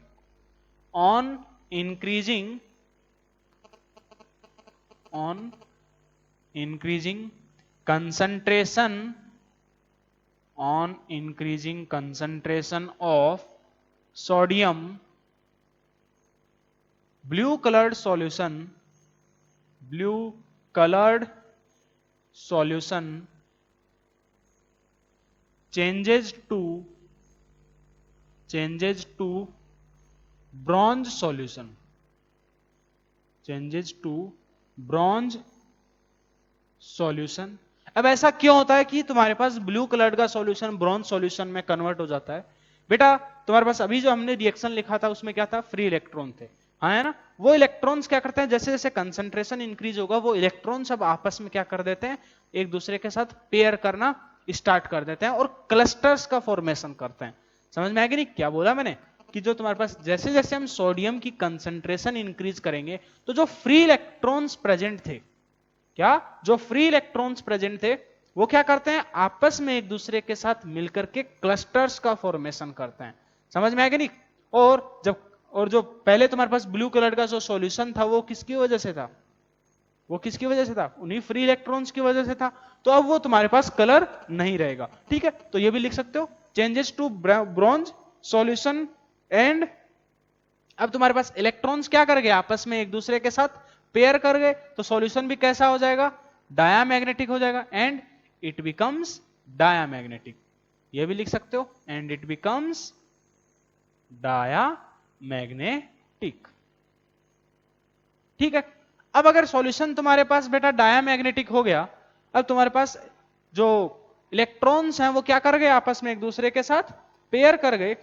on increasing concentration, on increasing concentration of sodium, blue colored solution changes to bronze solution, changes to bronze solution अब ऐसा क्यों होता है कि तुम्हारे पास ब्लू कलर का सॉल्यूशन ब्रॉन्ज सॉल्यूशन में कन्वर्ट हो जाता है? बेटा तुम्हारे पास अभी जो हमने रिएक्शन लिखा था उसमें क्या था, फ्री इलेक्ट्रॉन थे, हाँ है ना। वो इलेक्ट्रॉन्स क्या करते हैं, जैसे जैसे कंसंट्रेशन इंक्रीज होगा वो इलेक्ट्रॉन्स अब आपस में क्या कर देते हैं, एक दूसरे के साथ पेयर करना स्टार्ट कर देते हैं और क्लस्टर्स का फॉर्मेशन करते हैं। समझ में आएगी नहीं क्या बोला मैंने, कि जो तुम्हारे पास जैसे जैसे हम सोडियम की कंसंट्रेशन इंक्रीज करेंगे तो जो फ्री इलेक्ट्रॉन्स प्रेजेंट थे, क्या जो फ्री इलेक्ट्रॉन्स प्रेजेंट थे वो क्या करते हैं, आपस में एक दूसरे के साथ मिलकर के क्लस्टर्स का फॉर्मेशन करते हैं। समझ में आएगा नहीं। और जो पहले तुम्हारे पास ब्लू कलर का जो सॉल्यूशन था वो किसकी वजह से था, वो किसकी वजह से था, उन्हीं फ्री इलेक्ट्रॉन्स की वजह से था। तो अब वो तुम्हारे पास कलर नहीं रहेगा, ठीक है। तो ये भी लिख सकते हो, changes to bronze solution and, अब तुम्हारे पास इलेक्ट्रॉन्स क्या कर गए, आपस में एक दूसरे के साथ पेयर कर गए, तो सॉल्यूशन भी कैसा हो जाएगा, डायामैग्नेटिक हो जाएगा, एंड इट बिकम्स डायामैग्नेटिक। ये भी लिख सकते हो, एंड इट बिकम्स डायामैग्नेटिक, ठीक है। अब अगर सॉल्यूशन तुम्हारे पास बेटा डायामैग्नेटिक हो गया, अब तुम्हारे पास जो इलेक्ट्रॉन्स हैं वो क्या कर गए, आपस में एक दूसरे के साथ पेयर कर गए,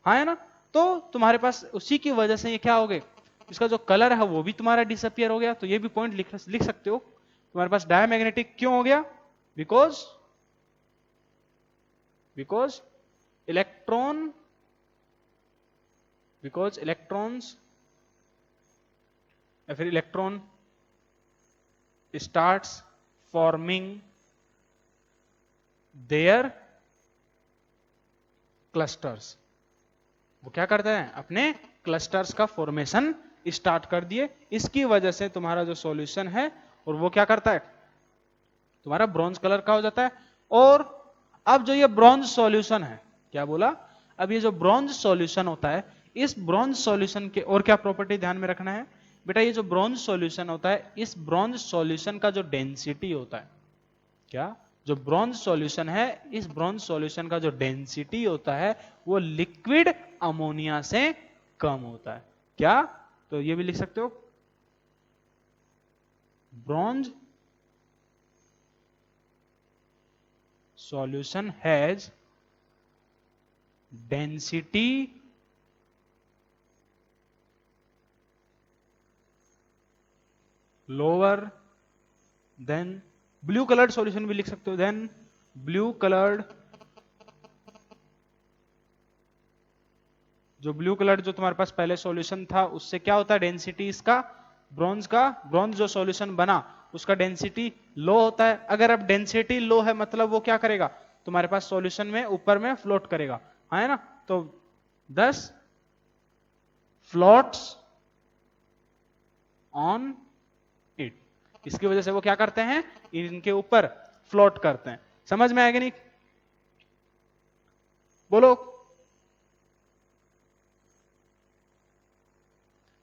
हाँ है ना। तो तुम्हारे पास उसी की वजह से ये क्या हो गए, इसका जो कलर है वो भी तुम्हारा डिसअपियर हो गया। तो ये भी पॉइंट लिख सकते हो, तुम्हारे पास डायमैग्नेटिक क्यों हो गया, बिकॉज इलेक्ट्रॉन्स या फिर electron starts forming their clusters, वो क्या करते हैं, अपने क्लस्टर्स का फॉर्मेशन स्टार्ट कर दिए। इसकी वजह से तुम्हारा जो सॉल्यूशन है और वो क्या करता है, तुम्हारा ब्रॉन्ज कलर का हो जाता है। और अब जो ये ब्रॉन्ज सॉल्यूशन है, क्या बोला, अब ये जो ब्रॉन्ज सॉल्यूशन होता है, इस ब्रॉन्ज सॉल्यूशन के और क्या प्रॉपर्टी ध्यान में रखना है बेटा, ये जो ब्रॉन्ज सॉल्यूशन होता है, इस ब्रॉन्ज सॉल्यूशन का जो डेंसिटी होता है, क्या जो ब्रॉन्ज सॉल्यूशन है, इस ब्रॉन्ज सॉल्यूशन का जो डेंसिटी होता है वो लिक्विड अमोनिया से कम होता है, क्या। तो ये भी लिख सकते हो, bronze solution has density lower than, blue coloured solution भी लिख सकते हो, देन ब्लू कलर्ड, जो ब्लू कलर जो तुम्हारे पास पहले सॉल्यूशन था उससे क्या होता है, डेंसिटी इसका ब्रॉन्ज जो सॉल्यूशन बना उसका डेंसिटी लो होता है। अगर अब डेंसिटी लो है मतलब वो क्या करेगा, तुम्हारे पास सॉल्यूशन में ऊपर में फ्लोट करेगा, है ना। तो 10 फ्लोट्स ऑन इट, इसकी वजह से वो क्या करते हैं, इनके ऊपर फ्लोट करते हैं। समझ में आएगा नहीं, बोलो।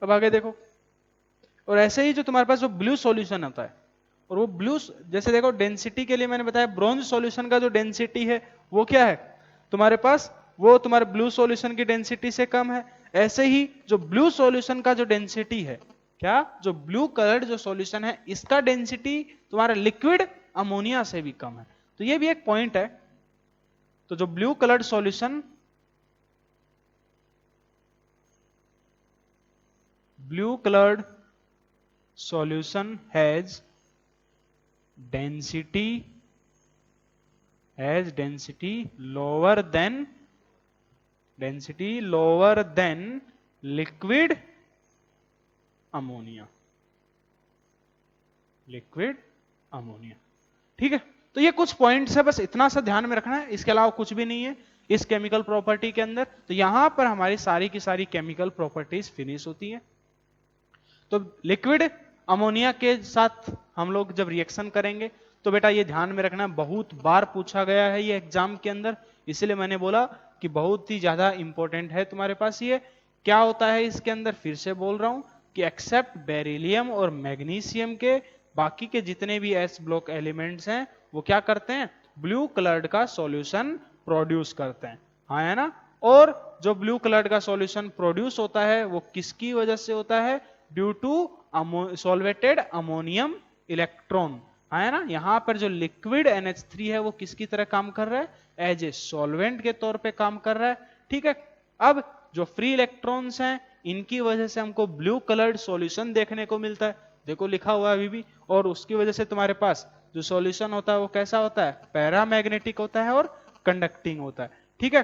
अब आगे देखो, और ऐसे ही जो तुम्हारे पास जो ब्लू सॉल्यूशन होता है, और वो ब्लू जैसे देखो डेंसिटी के लिए मैंने बताया ब्रॉन्ज सॉल्यूशन का जो डेंसिटी है वो क्या है तुम्हारे पास, वो तुम्हारे ब्लू सॉल्यूशन की डेंसिटी से कम है। ऐसे ही जो ब्लू सॉल्यूशन का जो डेंसिटी है, क्या जो ब्लू कलर्ड जो सॉल्यूशन है इसका डेंसिटी तुम्हारा लिक्विड अमोनिया से भी कम है। तो ये भी एक पॉइंट है। तो जो blue coloured solution, blue colored solution has density lower than liquid ammonia, ठीक है। तो ये कुछ पॉइंट्स है, बस इतना सा ध्यान में रखना है, इसके अलावा कुछ भी नहीं है इस केमिकल प्रॉपर्टी के अंदर। तो यहां पर हमारी सारी की सारी केमिकल प्रॉपर्टीज फिनिश होती हैं। तो लिक्विड अमोनिया के साथ हम लोग जब रिएक्शन करेंगे तो बेटा ये ध्यान में रखना, बहुत बार पूछा गया है ये एग्जाम के अंदर, इसलिए मैंने बोला कि बहुत ही ज्यादा इंपॉर्टेंट है तुम्हारे पास। ये क्या होता है इसके अंदर, फिर से बोल रहा हूं कि एक्सेप्ट बेरिलियम और मैग्नीशियम के बाकी के जितने भी एस ब्लॉक एलिमेंट्स हैं वो क्या करते हैं, ब्लू कलर्ड का सॉल्यूशन प्रोड्यूस करते हैं, हाँ है ना। और जो ब्लू कलर्ड का सॉल्यूशन प्रोड्यूस होता है वो किसकी वजह से होता है, due to solvated ammonium electron, है ना। यहां पर जो लिक्विड NH3 है वो किसकी तरह काम कर रहा है, एज ए सॉल्वेंट के तौर पे काम कर रहा है। ठीक है, अब जो फ्री इलेक्ट्रॉन्स हैं इनकी वजह से हमको ब्लू कलर्ड सॉल्यूशन देखने को मिलता है, देखो लिखा हुआ है अभी भी, और उसकी वजह से तुम्हारे पास जो सॉल्यूशन होता है वो कैसा होता है, पैरामैग्नेटिक होता है और कंडक्टिंग होता है। ठीक है,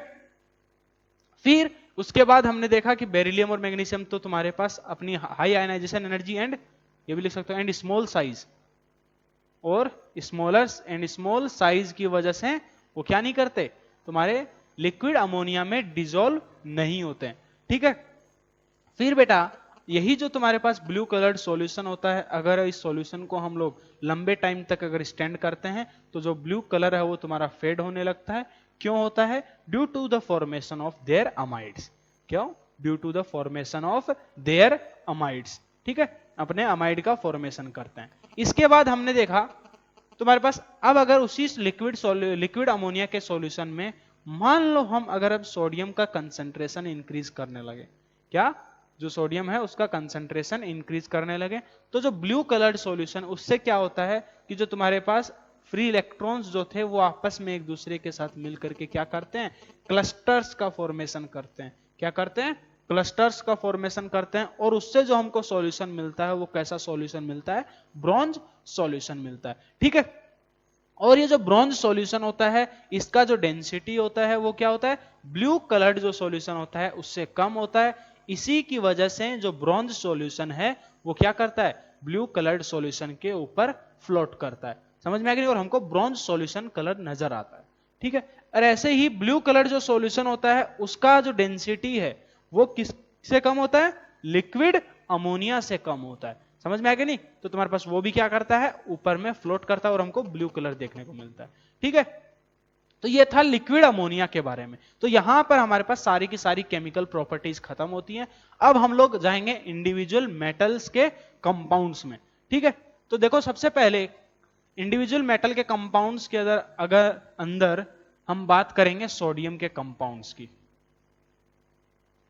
फिर उसके बाद हमने देखा कि बेरिलियम और मैग्नीशियम तो तुम्हारे पास अपनी हाई आयनाइजेशन एनर्जी एंड, ये भी लिख सकते हो, एंड स्मॉल साइज, और स्मॉलर एंड स्मॉल साइज की वजह से वो क्या नहीं करते, तुम्हारे लिक्विड अमोनिया में डिसॉल्व नहीं होते हैं। ठीक है, फिर बेटा यही जो तुम्हारे पास ब्लू कलर्ड सॉल्यूशन होता है, अगर इस सॉल्यूशन को हम लोग लंबे टाइम तक अगर स्टैंड करते हैं तो जो ब्लू कलर है वो तुम्हारा फेड होने लगता है। क्यों होता है, due to the formation of their amides. क्यों, due to the formation of their amides. ठीक है, अपने अमाइड का फॉर्मेशन करते हैं। इसके बाद हमने देखा तुम्हारे पास, अब अगर उसी लिक्विड अमोनिया के सॉल्यूशन में मान लो हम अगर अब सोडियम का कंसंट्रेशन इंक्रीज करने लगे, क्या, जो सोडियम है उसका कंसंट्रेशन इंक्रीज करने लगे, तो जो ब्लू कलर्ड सॉल्यूशन उससे क्या होता है कि जो तुम्हारे पास फ्री इलेक्ट्रॉन्स जो थे वो आपस में एक दूसरे के साथ मिलकर के क्या करते हैं, क्लस्टर्स का फॉर्मेशन करते हैं। क्या करते हैं, क्लस्टर्स का फॉर्मेशन करते हैं, और उससे जो हमको सॉल्यूशन मिलता है वो कैसा सॉल्यूशन मिलता है, ब्रॉन्ज सॉल्यूशन मिलता है। ठीक है, और ये जो ब्रॉन्ज सॉल्यूशन होता है इसका जो डेंसिटी होता है वो क्या होता है, ब्लू कलर्ड जो सॉल्यूशन होता है उससे कम होता है। इसी की वजह से जो ब्रॉन्ज सॉल्यूशन है वो क्या करता है, ब्लू कलर्ड सॉल्यूशन के ऊपर फ्लोट करता है। समझ में आ गई, और हमको ब्रॉन्ज सॉल्यूशन कलर नजर आता है। ठीक है, और ऐसे ही ब्लू कलर जो सॉल्यूशन होता है उसका जो डेंसिटी है वो किससे कम होता है, लिक्विड अमोनिया से कम होता है। समझ में आ गया नहीं, तो तुम्हारे पास वो भी क्या करता है, ऊपर में फ्लोट करता है और हमको ब्लू कलर देखने को मिलता है। ठीक है, तो ये था लिक्विड अमोनिया के बारे में। तो यहां पर हमारे पास सारी की सारी केमिकल प्रॉपर्टीज खत्म होती हैं। अब हम लोग जाएंगे इंडिविजुअल मेटल्स के कंपाउंड्स में। ठीक है, तो देखो सबसे पहले इंडिविजुअल मेटल के कंपाउंड्स के अंदर हम बात करेंगे सोडियम के कंपाउंड्स की।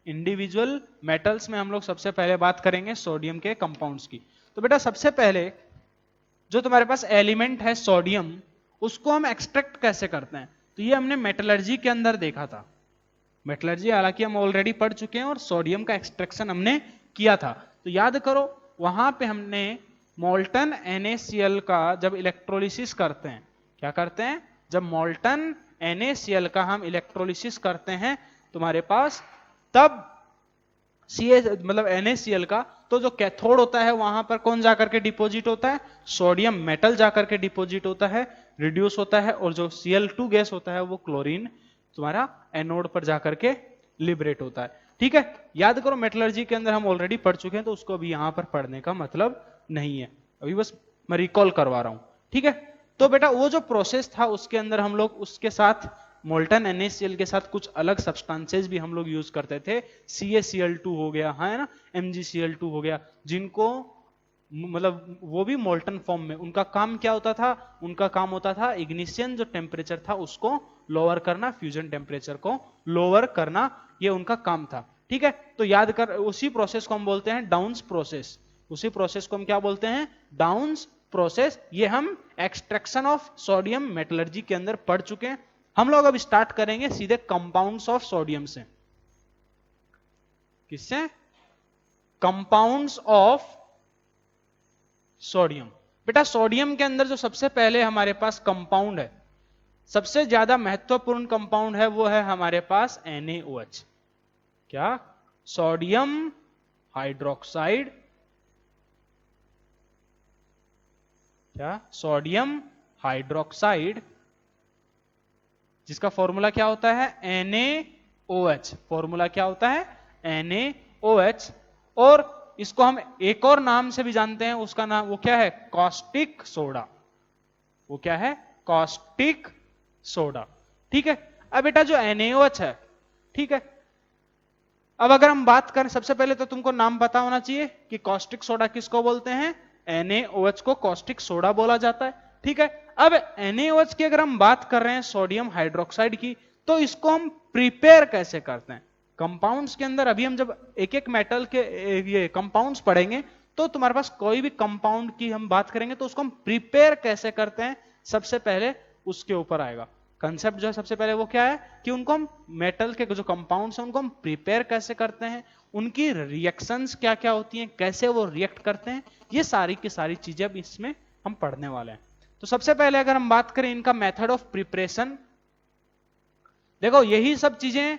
इंडिविजुअल मेटल्स में हम लोग सबसे पहले बात करेंगे सोडियम के कंपाउंड्स की। तो बेटा सबसे पहले जो तुम्हारे पास एलिमेंट है सोडियम, उसको हम एक्सट्रैक्ट कैसे करते हैं, तो ये हमने मेटलर्जी के अंदर देखा था। मेटलर्जी हालांकि हम ऑलरेडी पढ़ चुके हैं और सोडियम का एक्सट्रैक्शन हमने किया था। तो याद करो वहां पे हमने मोल्टन NaCl का जब इलेक्ट्रोलिसिस करते हैं, क्या करते हैं, जब मोल्टन NaCl का हम इलेक्ट्रोलिसिस करते हैं तुम्हारे पास, तब मतलब NaCl का, तो जो कैथोड होता है वहां पर कौन जाकर के डिपॉजिट होता है, सोडियम मेटल जाकर के डिपॉजिट होता है, रिड्यूस होता है, और जो Cl2 गैस होता है वो क्लोरीन तुम्हारा एनोड पर जाकर के लिबरेट होता है। ठीक है, याद करो मेटलर्जी के अंदर हम ऑलरेडी पढ़ चुके हैं, तो उसको अभी यहां पर पढ़ने का मतलब नहीं है, अभी बस मैं रिकॉल करवा रहा हूं। ठीक है, तो बेटा वो जो प्रोसेस था उसके अंदर हम लोग उसके साथ मोल्टन NaCl के साथ कुछ अलग सब्सटेंसेस भी हम लोग यूज करते थे। CaCl2 हो गया, है ना, MgCl2 हो गया, जिनको मतलब वो भी मोल्टन फॉर्म में, उनका काम क्या होता था, उनका काम होता था इग्निशन जो टेम्परेचर था उसको लोअर करना, फ्यूजन टेम्परेचर को लोअर करना, ये उनका काम था। ठीक है, तो याद कर, उसी प्रोसेस को हम बोलते हैं डाउन्स प्रोसेस। उसी प्रोसेस को हम क्या बोलते हैं, डाउन्स प्रोसेस। ये हम एक्सट्रैक्शन ऑफ सोडियम मेटलर्जी के अंदर पढ़ चुके हैं। हम लोग अब स्टार्ट करेंगे सीधे कंपाउंड्स ऑफ सोडियम से। किससे, कंपाउंड्स ऑफ सोडियम। बेटा सोडियम के अंदर जो सबसे पहले हमारे पास कंपाउंड है, सबसे ज्यादा महत्वपूर्ण कंपाउंड है, वो है हमारे पास NaOH। क्या, सोडियम हाइड्रोक्साइड, क्या, सोडियम हाइड्रोक्साइड, जिसका फॉर्मूला क्या होता है, NaOH। फॉर्मूला क्या होता है, NaOH। और इसको हम एक और नाम से भी जानते हैं, उसका नाम वो क्या है, कॉस्टिक सोडा। वो क्या है, कॉस्टिक सोडा। ठीक है, अब बेटा जो NaOH है, ठीक है, अब अगर हम बात करें, सबसे पहले तो तुमको नाम पता होना चाहिए कि कॉस्टिक सोडा किसको बोलते हैं, NaOH को कॉस्टिक सोडा बोला जाता है। ठीक है, अब NaOH की अगर हम बात कर रहे हैं सोडियम हाइड्रोक्साइड की, तो इसको हम प्रिपेयर कैसे करते हैं कंपाउंड्स के अंदर। अभी हम जब एक एक मेटल के ये कंपाउंड्स पढ़ेंगे तो तुम्हारे पास कोई भी कंपाउंड की हम बात करेंगे तो उसको हम प्रिपेयर कैसे करते हैं, सबसे पहले उसके ऊपर आएगा। कंसेप्ट जो है सबसे पहले वो क्या है कि उनको हम मेटल के जो कंपाउंड्स हैं उनको हम प्रिपेयर कैसे करते हैं, उनकी रिएक्शंस क्या क्या होती हैं, कैसे वो रिएक्ट करते हैं, ये सारी की सारी चीजें अब इसमें हम पढ़ने वाले हैं। तो सबसे पहले अगर हम बात करें इनका मेथड ऑफ प्रिपरेशन, देखो यही सब चीजें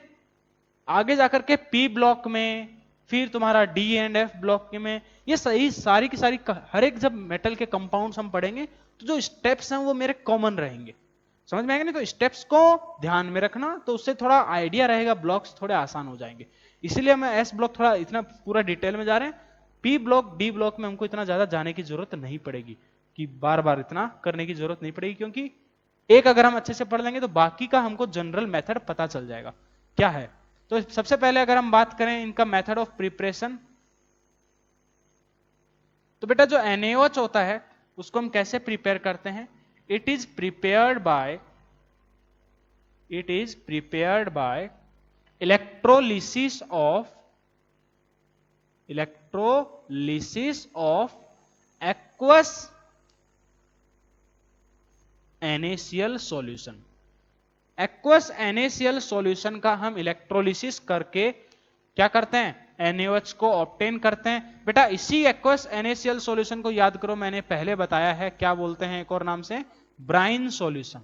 आगे जाकर के पी ब्लॉक में, फिर तुम्हारा डी एंड एफ ब्लॉक में, ये सही सारी की सारी हर एक जब मेटल के कंपाउंड्स हम पढ़ेंगे तो जो स्टेप्स हैं वो मेरे कॉमन रहेंगे, समझ में आएगा नहीं? तो स्टेप्स को ध्यान में रखना, तो उससे थोड़ा आइडिया रहेगा, ब्लॉक्स थोड़े आसान हो जाएंगे। इसीलिए मैं एस ब्लॉक थोड़ा इतना पूरा डिटेल में जा रहे हैं, पी ब्लॉक डी ब्लॉक में हमको इतना ज्यादा जाने की जरूरत नहीं पड़ेगी, कि बार बार इतना करने की जरूरत नहीं पड़ेगी, क्योंकि एक अगर हम अच्छे से पढ़ लेंगे तो बाकी का हमको जनरल मेथड पता चल जाएगा क्या है। तो सबसे पहले अगर हम बात करें इनका मेथड ऑफ प्रिपरेशन, तो बेटा जो NaOH होता है उसको हम कैसे प्रिपेयर करते हैं, it is prepared by electrolysis of aqueous NaCl solution. Aqueous NaCl solution का हम इलेक्ट्रोलिसिस करके क्या करते हैं, NaOH को ऑब्टेन करते हैं। बेटा इसी एक्वस NaCl सॉल्यूशन को याद करो, मैंने पहले बताया है क्या बोलते हैं एक और नाम से, ब्राइन सॉल्यूशन।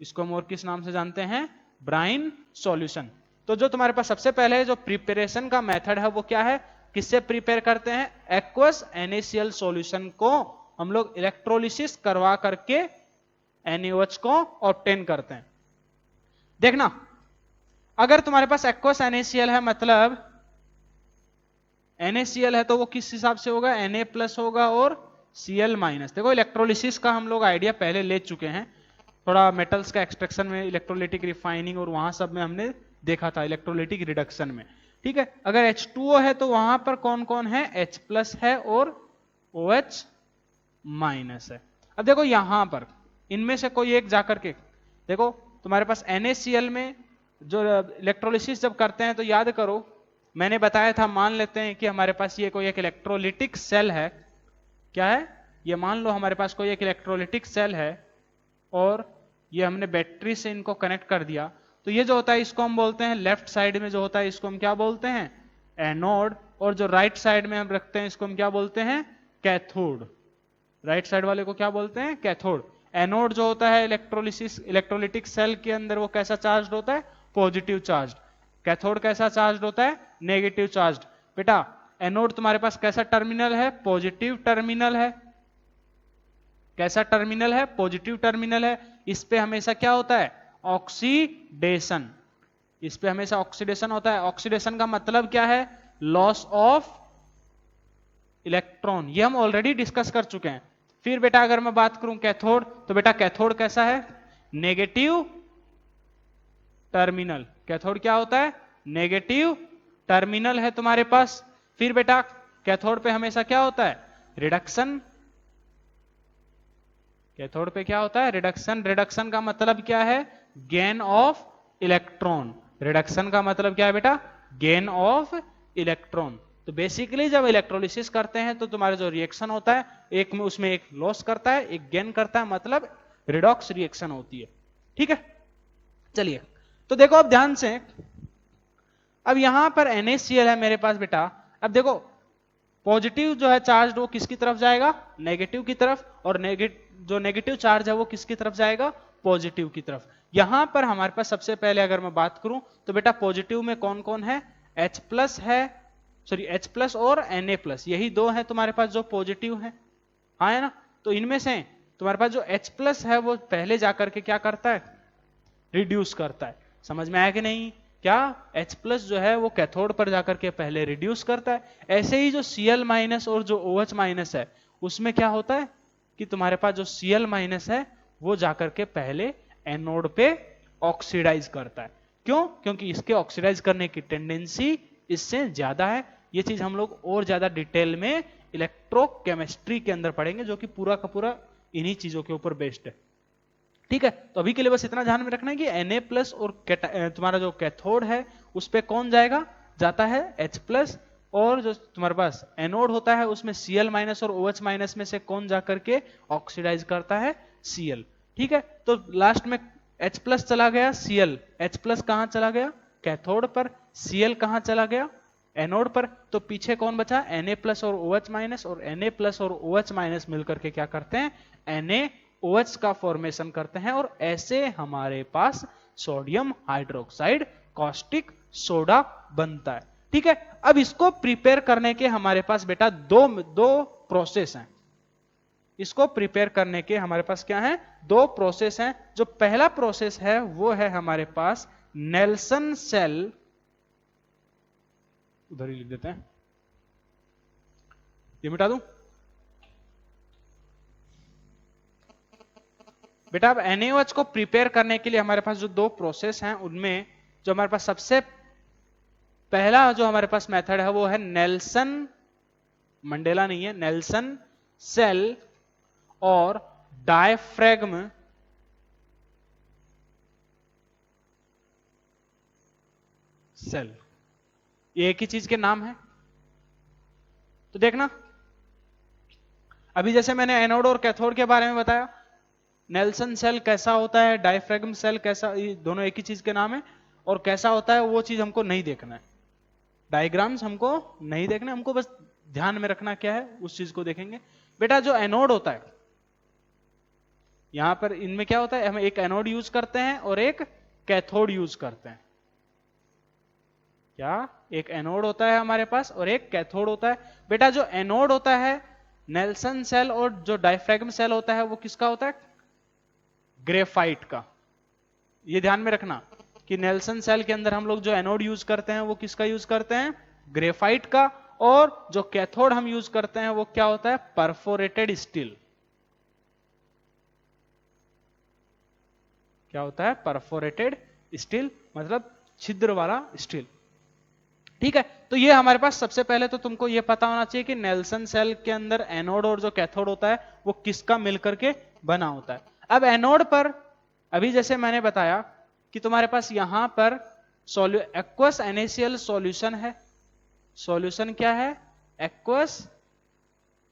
इसको हम और किस नाम से जानते हैं, ब्राइन सॉल्यूशन। तो जो तुम्हारे पास सबसे पहले जो प्रिपरेशन का मेथड है वो क्या है, किससे प्रिपेयर करते हैं, एक्वस NaCl सॉल्यूशन को हम लोग इलेक्ट्रोलिसिस करवा करके NaOH को ऑब्टेन करते हैं। देखना अगर तुम्हारे पास एक्वस NaCl है, मतलब NaCl है तो वो किस हिसाब से होगा, Na+ होगा और Cl-। देखो इलेक्ट्रोलिसिस का हम लोग आइडिया पहले ले चुके हैं, थोड़ा मेटल्स का एक्सट्रैक्शन में, इलेक्ट्रोलिटिक रिफाइनिंग और वहां सब में हमने देखा था, इलेक्ट्रोलिटिक रिडक्शन में, ठीक है। अगर H2O है तो वहां पर कौन कौन है, H+ है और OH- है। अब देखो यहां पर इनमें से कोई एक जाकर के देखो, तुम्हारे पास NaCl में जो इलेक्ट्रोलिसिस जब करते हैं तो याद करो मैंने बताया था, मान लेते हैं कि हमारे पास ये कोई एक इलेक्ट्रोलिटिक सेल है, क्या है ये, मान लो हमारे पास कोई एक इलेक्ट्रोलिटिक सेल है और ये हमने बैटरी से इनको कनेक्ट कर दिया, तो ये जो होता है इसको हम बोलते हैं, लेफ्ट साइड में जो होता है इसको हम क्या बोलते हैं, एनोड, और जो राइट साइड में हम रखते हैं इसको हम क्या बोलते हैं, कैथोड। राइट साइड वाले को क्या बोलते हैं, कैथोड। एनोड जो होता है इलेक्ट्रोलिटिक सेल के अंदर वो कैसा चार्ज होता है, पॉजिटिव चार्ज। कैथोड कैसा चार्ज होता है, नेगेटिव चार्ज। बेटा एनोड तुम्हारे पास कैसा टर्मिनल है, पॉजिटिव टर्मिनल है। कैसा टर्मिनल है, पॉजिटिव टर्मिनल है। इस पे हमेशा क्या होता है, ऑक्सीडेशन। इस पे हमेशा ऑक्सीडेशन होता है। ऑक्सीडेशन का मतलब क्या है, लॉस ऑफ इलेक्ट्रॉन, ये हम ऑलरेडी डिस्कस कर चुके हैं। फिर बेटा अगर मैं बात करूं कैथोड, तो बेटा कैथोड कैसा है, नेगेटिव टर्मिनल। कैथोड क्या होता है, नेगेटिव टर्मिनल है तुम्हारे पास। फिर बेटा कैथोड पे हमेशा क्या होता है, रिडक्शन। कैथोड पे क्या होता है, रिडक्शन। रिडक्शन का मतलब क्या है, गेन ऑफ इलेक्ट्रॉन। रिडक्शन का मतलब क्या है बेटा, गेन ऑफ इलेक्ट्रॉन। तो बेसिकली जब इलेक्ट्रोलिसिस करते हैं तो तुम्हारा जो रिएक्शन होता है, एक में उसमें एक लॉस करता है, एक गेन करता है, मतलब रिडॉक्स रिएक्शन होती है, ठीक है। चलिए तो देखो अब ध्यान से, अब यहां पर NaCl है मेरे पास बेटा। अब देखो पॉजिटिव जो है चार्ज वो किसकी तरफ जाएगा, नेगेटिव की तरफ, और जो नेगेटिव चार्ज है वो किसकी तरफ जाएगा, पॉजिटिव की तरफ। यहां पर हमारे पास सबसे पहले अगर मैं बात करूं तो बेटा पॉजिटिव में कौन कौन है, H+ है, सॉरी H+ और Na+, यही दो है तुम्हारे पास जो पॉजिटिव है, हाँ है ना। तो इनमें से तुम्हारे पास जो H+ है वो पहले जाकर के क्या करता है, रिड्यूस करता है। समझ में आया कि नहीं, क्या H+ जो है वो कैथोड पर जाकर के पहले रिड्यूस करता है। ऐसे ही जो Cl- और जो OH- है उसमें क्या होता है कि तुम्हारे पास जो Cl- है वो जाकर के पहले एनोड पे ऑक्सीडाइज करता है। क्यों, क्योंकि इसके ऑक्सीडाइज करने की टेंडेंसी इससे ज्यादा है। ये चीज हम लोग और ज्यादा डिटेल में इलेक्ट्रोकेमिस्ट्री के अंदर पढ़ेंगे, जो कि पूरा का पूरा इन्हीं चीजों के ऊपर बेस्ड है, ठीक है। तो अभी के लिए बस इतना ध्यान में रखना है कि Na+ और तुम्हारा जो कैथोड है उस पे कौन जाएगा, जाता है H+, और जो तुम्हारे पास एनोड होता है उसमें Cl माइनस और OH माइनस में से कौन जाकर के ऑक्सीडाइज करता है? Cl। ठीक है, तो लास्ट में H प्लस चला गया, Cl H प्लस कहां चला गया? कैथोड पर। Cl कहां चला गया? एनोड पर। तो पीछे कौन बचा? Na प्लस और OH माइनस, और Na प्लस और OH माइनस मिलकर के क्या करते हैं? NaOH का फॉर्मेशन करते हैं, और ऐसे हमारे पास सोडियम हाइड्रोक्साइड कॉस्टिक सोडा बनता है। ठीक है, अब इसको प्रिपेयर करने के हमारे पास बेटा दो प्रोसेस हैं। इसको प्रिपेयर करने के हमारे पास क्या है? दो प्रोसेस हैं। जो पहला प्रोसेस है वो है हमारे पास नेल्सन सेल, उधर ही लिख देते हैं, ये मिटा दूं बेटा। अब NaOH को प्रिपेयर करने के लिए हमारे पास जो दो प्रोसेस हैं, उनमें जो हमारे पास सबसे पहला जो हमारे पास मेथड है वो है नेल्सन, मंडेला नहीं है, नेल्सन सेल और डायफ्रैगम सेल। ये एक ही चीज के नाम है। तो देखना, अभी जैसे मैंने एनोड और कैथोड के बारे में बताया, नेल्सन सेल कैसा होता है, डायफ्रैगम सेल कैसा, ये दोनों एक ही चीज के नाम है। और कैसा होता है वो चीज हमको नहीं देखना है, डायग्राम्स हमको नहीं देखना, हमको बस ध्यान में रखना क्या है उस चीज को देखेंगे। बेटा जो एनोड होता है, यहां पर इनमें क्या होता है, हम एक एनोड यूज करते हैं और एक कैथोड यूज करते हैं। क्या? एक एनोड होता है हमारे पास और एक कैथोड होता है। बेटा जो एनोड होता है नेल्सन सेल, और जो डायफ्रैगम सेल होता है वो किसका होता है? ग्रेफाइट का। ये ध्यान में रखना कि नेल्सन सेल के अंदर हम लोग जो एनोड यूज करते हैं वो किसका यूज करते हैं? ग्रेफाइट का। और जो कैथोड हम यूज करते हैं वो क्या होता है? Perforated steel. क्या होता है? परफोरेटेड स्टील, मतलब छिद्र वाला स्टील। ठीक है, तो ये हमारे पास सबसे पहले तो तुमको ये पता होना चाहिए कि नेल्सन सेल के अंदर एनोड और जो कैथोड होता है वो किसका मिलकर के बना होता है। अब एनोड पर अभी जैसे मैंने बताया कि तुम्हारे पास यहां पर एक्वस NaCl सॉल्यूशन है। सॉल्यूशन क्या है? एक्वस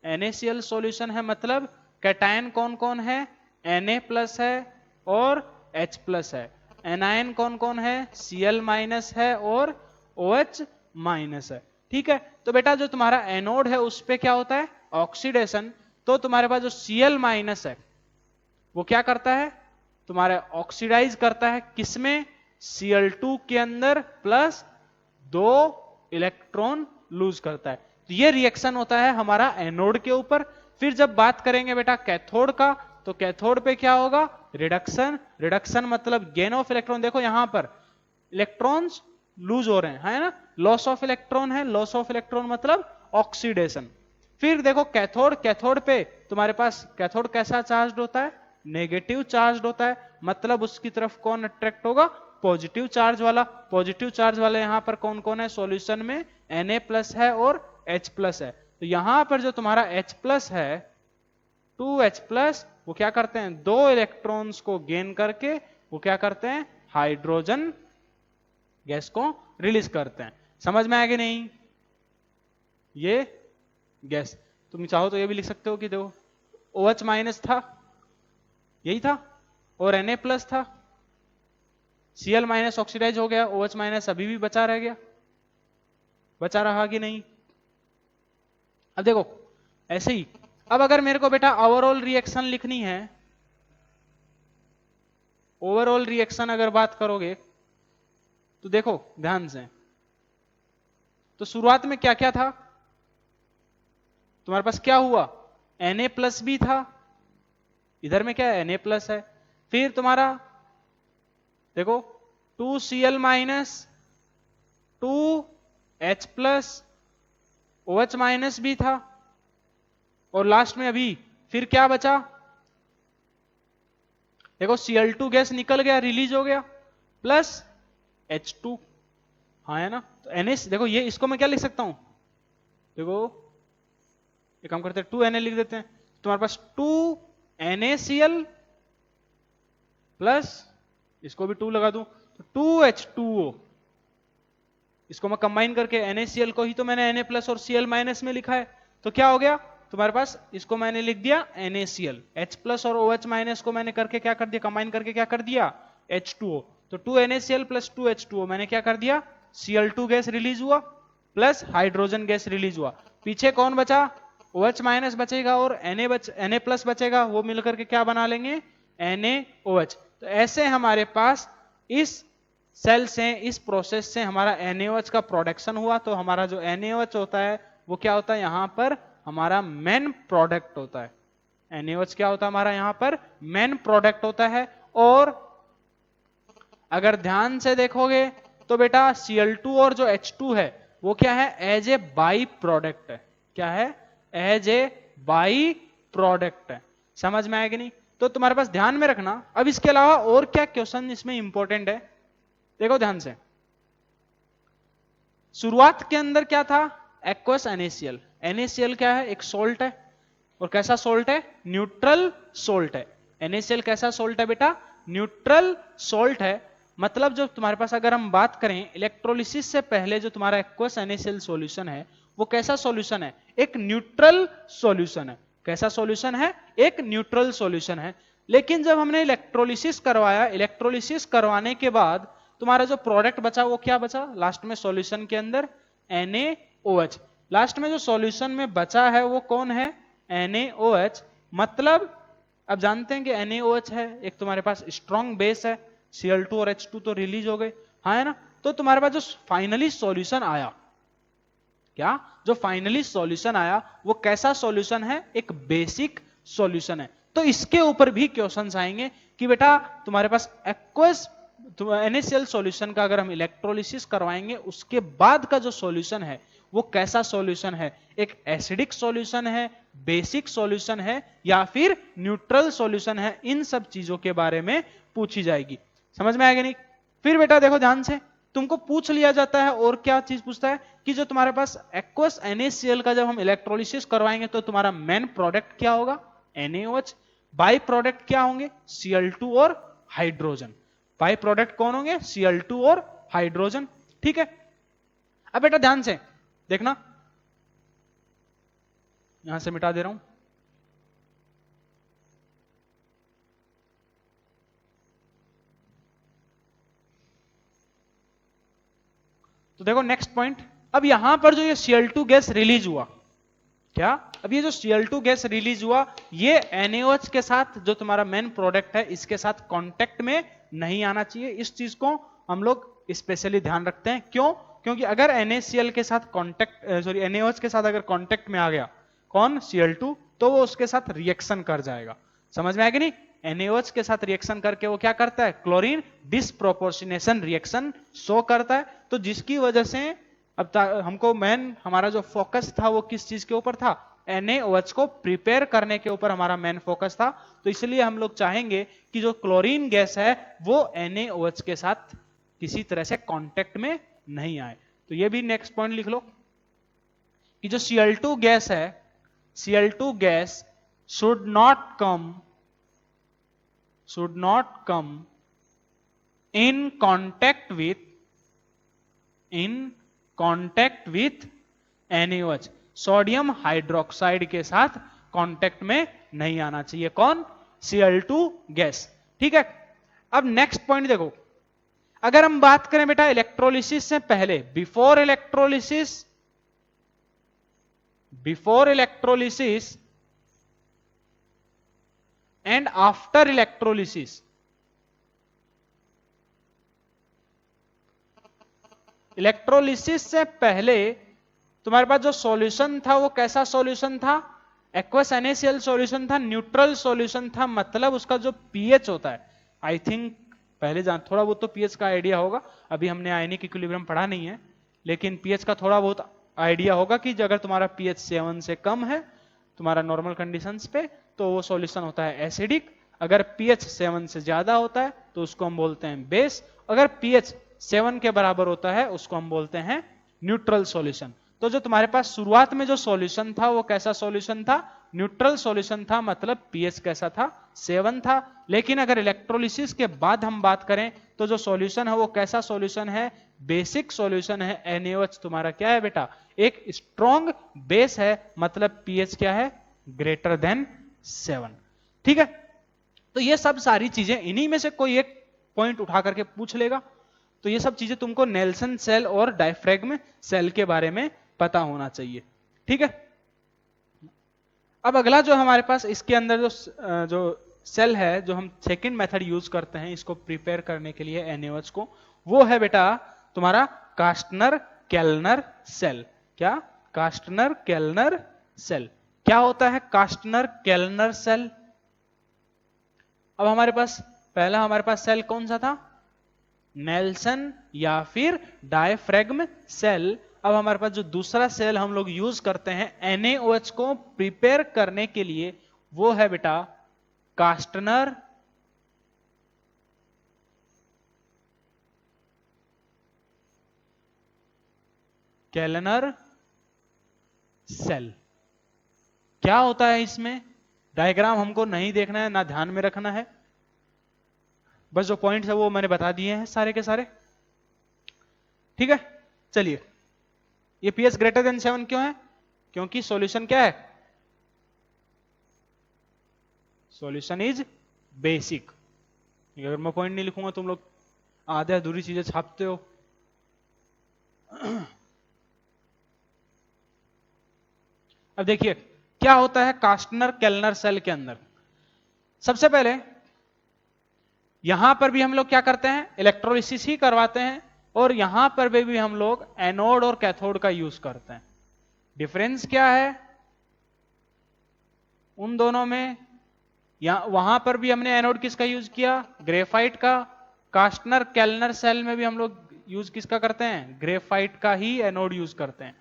NaCl सॉल्यूशन है, मतलब कैटायन कौन कौन है? Na प्लस है और H प्लस है। एनायन कौन कौन है? Cl माइनस है और OH माइनस है। ठीक है, तो बेटा जो तुम्हारा एनोड है उस पे क्या होता है? ऑक्सीडेशन। तो तुम्हारे पास जो Cl माइनस है वो क्या करता है? तुम्हारे ऑक्सीडाइज करता है किसमें? Cl2 के अंदर, प्लस 2 इलेक्ट्रॉन लूज करता है। तो ये रिएक्शन होता है हमारा एनोड के ऊपर। फिर जब बात करेंगे बेटा कैथोड का, तो कैथोड पे क्या होगा? रिडक्शन। रिडक्शन मतलब गेन ऑफ इलेक्ट्रॉन। देखो यहां पर इलेक्ट्रॉन्स लूज हो रहे हैं, है ना? लॉस ऑफ इलेक्ट्रॉन है, लॉस ऑफ इलेक्ट्रॉन मतलब ऑक्सीडेशन। फिर देखो कैथोड, कैथोड पे तुम्हारे पास कैथोड कैसा चार्ज होता है? नेगेटिव चार्ज होता है, मतलब उसकी तरफ कौन अट्रैक्ट होगा? पॉजिटिव चार्ज वाला। पॉजिटिव चार्ज वाले यहां पर कौन कौन है सॉल्यूशन में? Na प्लस है और H प्लस है। तो यहां पर जो तुम्हारा H प्लस है, 2H प्लस, वो क्या करते हैं? 2 इलेक्ट्रॉन्स को गेन करके वो क्या करते हैं? हाइड्रोजन गैस को रिलीज करते हैं। समझ में आया कि नहीं? ये गैस, तुम चाहो तो ये भी लिख सकते हो कि देखो OH माइनस था, यही था, और Na प्लस था। Cl माइनस ऑक्सीडाइज हो गया, OH माइनस अभी भी बचा रह गया। बचा रहा कि नहीं? अब देखो ऐसे ही, अब अगर मेरे को बेटा ओवरऑल रिएक्शन लिखनी है, ओवरऑल रिएक्शन अगर बात करोगे तो देखो ध्यान से, तो शुरुआत में क्या क्या था तुम्हारे पास? क्या हुआ? Na प्लस भी था, इधर में क्या है? Na प्लस है। फिर तुम्हारा देखो 2Cl minus, 2H plus, OH minus भी था, और लास्ट में अभी फिर क्या बचा? देखो Cl2 गैस निकल गया, रिलीज हो गया, प्लस H2। हाँ है ना? तो Na, देखो ये इसको मैं क्या लिख सकता हूं? देखो एक काम करते हैं, 2Na लिख देते हैं। तुम्हारे पास 2NaCl प्लस, इसको भी 2 लगा दूं तो 2H2O। इसको मैं कंबाइन करके NaCl को ही तो मैंने Na प्लस और Cl माइनस में लिखा है, तो क्या हो गया तुम्हारे पास, इसको मैंने लिख दिया NaCl, H प्लस और OH माइनस को मैंने करके क्या कर दिया, कंबाइन करके क्या कर दिया H2O, तो 2NaCl प्लस 2H2O मैंने क्या कर दिया, Cl2 गैस रिलीज हुआ प्लस हाइड्रोजन गैस रिलीज हुआ, पीछे कौन बचा, OH माइनस बचेगा और Na प्लस बचेगा, वो मिलकर के क्या बना लेंगे NaOH। तो ऐसे हमारे पास इस सेल से, इस प्रोसेस से हमारा NaOH का प्रोडक्शन हुआ, तो हमारा जो NaOH होता है वो क्या होता है, यहां पर हमारा मेन प्रोडक्ट होता है। NaOH क्या होता है हमारा यहाँ पर मेन प्रोडक्ट होता है। और अगर ध्यान से देखोगे तो बेटा Cl2 और जो H2 है वो क्या है, एज ए बाई प्रोडक्ट है। क्या है, एज ए बाई प्रोडक्ट है। समझ में आया कि नहीं, तो तुम्हारे पास ध्यान में रखना। अब इसके अलावा और क्या क्वेश्चन इसमें इंपॉर्टेंट है, देखो ध्यान से। शुरुआत के अंदर क्या था, एक्वस NaCl। NaCl क्या है, एक सोल्ट है, और कैसा सोल्ट है, न्यूट्रल सोल्ट है। NaCl कैसा सोल्ट है बेटा, न्यूट्रल सोल्ट है। मतलब जो तुम्हारे पास अगर हम बात करें इलेक्ट्रोलिसिस से पहले जो तुम्हारा एक्वस NaCl सॉल्यूशन है वो कैसा सॉल्यूशन है, एक न्यूट्रल सॉल्यूशन है। कैसा सॉल्यूशन है, एक न्यूट्रल सॉल्यूशन है। लेकिन जब हमने इलेक्ट्रोलिसिस करवाया, इलेक्ट्रोलिसिस करवाने के बाद तुम्हारा जो प्रोडक्ट बचा वो क्या बचा, लास्ट में सॉल्यूशन के अंदर NaOH। लास्ट में जो सॉल्यूशन में बचा है वो कौन है, NaOH। मतलब अब जानते हैं कि NaOH है, एक तुम्हारे पास स्ट्रॉन्ग बेस है, Cl2 और H2 तो रिलीज हो गए, हाँ है ना। तो तुम्हारे पास जो फाइनली सॉल्यूशन आया, क्या जो फाइनली सॉल्यूशन आया वो कैसा सॉल्यूशन है, एक बेसिक सॉल्यूशन है। तो इसके ऊपर भी क्वेश्चंस आएंगे कि बेटा तुम्हारे पास एक्वस NaCl सॉल्यूशन का अगर हम इलेक्ट्रोलिसिस करवाएंगे उसके बाद का जो सॉल्यूशन है वो कैसा सॉल्यूशन है, एक एसिडिक सॉल्यूशन है, बेसिक सॉल्यूशन है, या फिर न्यूट्रल सॉल्यूशन है। इन सब चीजों के बारे में पूछी जाएगी। समझ में आएगा नहीं। फिर बेटा देखो ध्यान से, तुमको पूछ लिया जाता है और क्या चीज पूछता है कि जो तुम्हारे पास एक्वस NaCl का जब हम इलेक्ट्रोलिसिस करवाएंगे तो तुम्हारा मेन प्रोडक्ट क्या होगा, NaOH। बाई प्रोडक्ट क्या होंगे, Cl2 और हाइड्रोजन। बाई प्रोडक्ट कौन होंगे, Cl2 और हाइड्रोजन। ठीक है, अब बेटा ध्यान से देखना, यहां से मिटा दे रहा हूं। तो देखो नेक्स्ट पॉइंट, अब यहां पर जो ये Cl2 गैस रिलीज हुआ, क्या अब ये जो Cl2 गैस रिलीज हुआ ये NaOH के साथ जो तुम्हारा मेन प्रोडक्ट है इसके साथ कांटेक्ट में नहीं आना चाहिए। इस चीज को हम लोग स्पेशली ध्यान रखते हैं। क्यों, क्योंकि अगर NaCl के साथ कांटेक्ट NaOH के साथ अगर कांटेक्ट में आ गया कौन, Cl2, तो वो उसके साथ रिएक्शन कर जाएगा। समझ में आएगा नहीं, NaOH के साथ रिएक्शन करके वो क्या करता है, क्लोरीन डिसप्रोपोर्शनेशन रिएक्शन शो करता है। तो जिसकी वजह से अब हमको मेन हमारा जो फोकस था वो किस चीज के ऊपर था, NaOH को प्रिपेयर करने के ऊपर हमारा मेन फोकस था। तो इसलिए हम लोग चाहेंगे कि जो क्लोरीन गैस है वो NaOH के साथ किसी तरह से कांटेक्ट में नहीं आए। तो ये भी नेक्स्ट पॉइंट लिख लो कि जो Cl2 गैस है, Cl2 gas should not come in contact with NaOH। Sodium hydroxide के साथ कांटेक्ट में नहीं आना चाहिए कौन, Cl2 गैस। ठीक है, अब नेक्स्ट पॉइंट देखो, अगर हम बात करें बेटा इलेक्ट्रोलिसिस से पहले, before electrolysis and after electrolysis. Electrolysis से पहले तुम्हारे पास जो सॉल्यूशन था वो कैसा सॉल्यूशन था, एक्वस NaCl सॉल्यूशन था, न्यूट्रल सॉल्यूशन था। मतलब उसका जो पीएच होता है, आई थिंक पहले थोड़ा बहुत तो पीएच का आइडिया होगा, अभी हमने आयनिक इक्विलिब्रियम पढ़ा नहीं है, लेकिन पीएच का थोड़ा बहुत आइडिया होगा कि अगर तुम्हारा पीएच 7 से कम है तुम्हारा नॉर्मल कंडीशंस पे तो वो सॉल्यूशन होता है एसिडिक। अगर पीएच 7 से ज्यादा होता है तो उसको हम बोलते हैं बेस। अगर पीएच 7 के बराबर होता है उसको हम बोलते हैं न्यूट्रल सॉल्यूशन। तो जो तुम्हारे पास शुरुआत में जो सॉल्यूशन था वो कैसा सॉल्यूशन था, न्यूट्रल सॉल्यूशन था, मतलब पीएच कैसा था, 7 था। लेकिन अगर इलेक्ट्रोलिसिस के बाद हम बात करें तो जो सॉल्यूशन है वो कैसा सॉल्यूशन है, बेसिक सॉल्यूशन है। NaOH तुम्हारा क्या है बेटा, एक स्ट्रॉन्ग बेस है, मतलब पीएच क्या है, ग्रेटर देन 7। ठीक है, तो ये सब सारी चीजें, इन्हीं में से कोई एक पॉइंट उठा करके पूछ लेगा। तो ये सब चीजें तुमको नेल्सन सेल और डायफ्रैगम सेल के बारे में पता होना चाहिए। ठीक है, अब अगला जो हमारे पास इसके अंदर जो सेल है, जो हम सेकंड मेथड यूज करते हैं इसको प्रिपेयर करने के लिए NaOH को, वो है बेटा तुम्हारा कास्टनर केल्नर सेल। क्या, कास्टनर केल्नर सेल। क्या होता है कास्टनर केल्नर सेल? अब हमारे पास पहला हमारे पास सेल कौन सा था, नेल्सन या फिर डायफ्रैगम सेल। अब हमारे पास जो दूसरा सेल हम लोग यूज करते हैं NaOH को प्रिपेयर करने के लिए, वो है बेटा कास्टनर केल्नर सेल। क्या होता है इसमें, डायग्राम हमको नहीं देखना है, ना ध्यान में रखना है, बस जो पॉइंट्स है वो मैंने बता दिए हैं सारे के सारे। ठीक है, चलिए, ये पीएच ग्रेटर देन 7 क्यों है, क्योंकि सॉल्यूशन क्या है, सॉल्यूशन इज बेसिक। अगर मैं पॉइंट नहीं लिखूंगा तुम लोग आधे अधूरी चीजें छापते हो। अब देखिए क्या होता है कास्टनर केल्नर सेल के अंदर। सबसे पहले यहां पर भी हम लोग क्या करते हैं, इलेक्ट्रोलिसिस ही करवाते हैं, और यहां पर भी हम लोग एनोड और कैथोड का यूज करते हैं। डिफरेंस क्या है उन दोनों में, वहां पर भी हमने एनोड किसका यूज किया, ग्रेफाइट का। कास्टनर केल्नर सेल में भी हम लोग यूज किसका करते हैं, ग्रेफाइट का ही एनोड यूज करते हैं।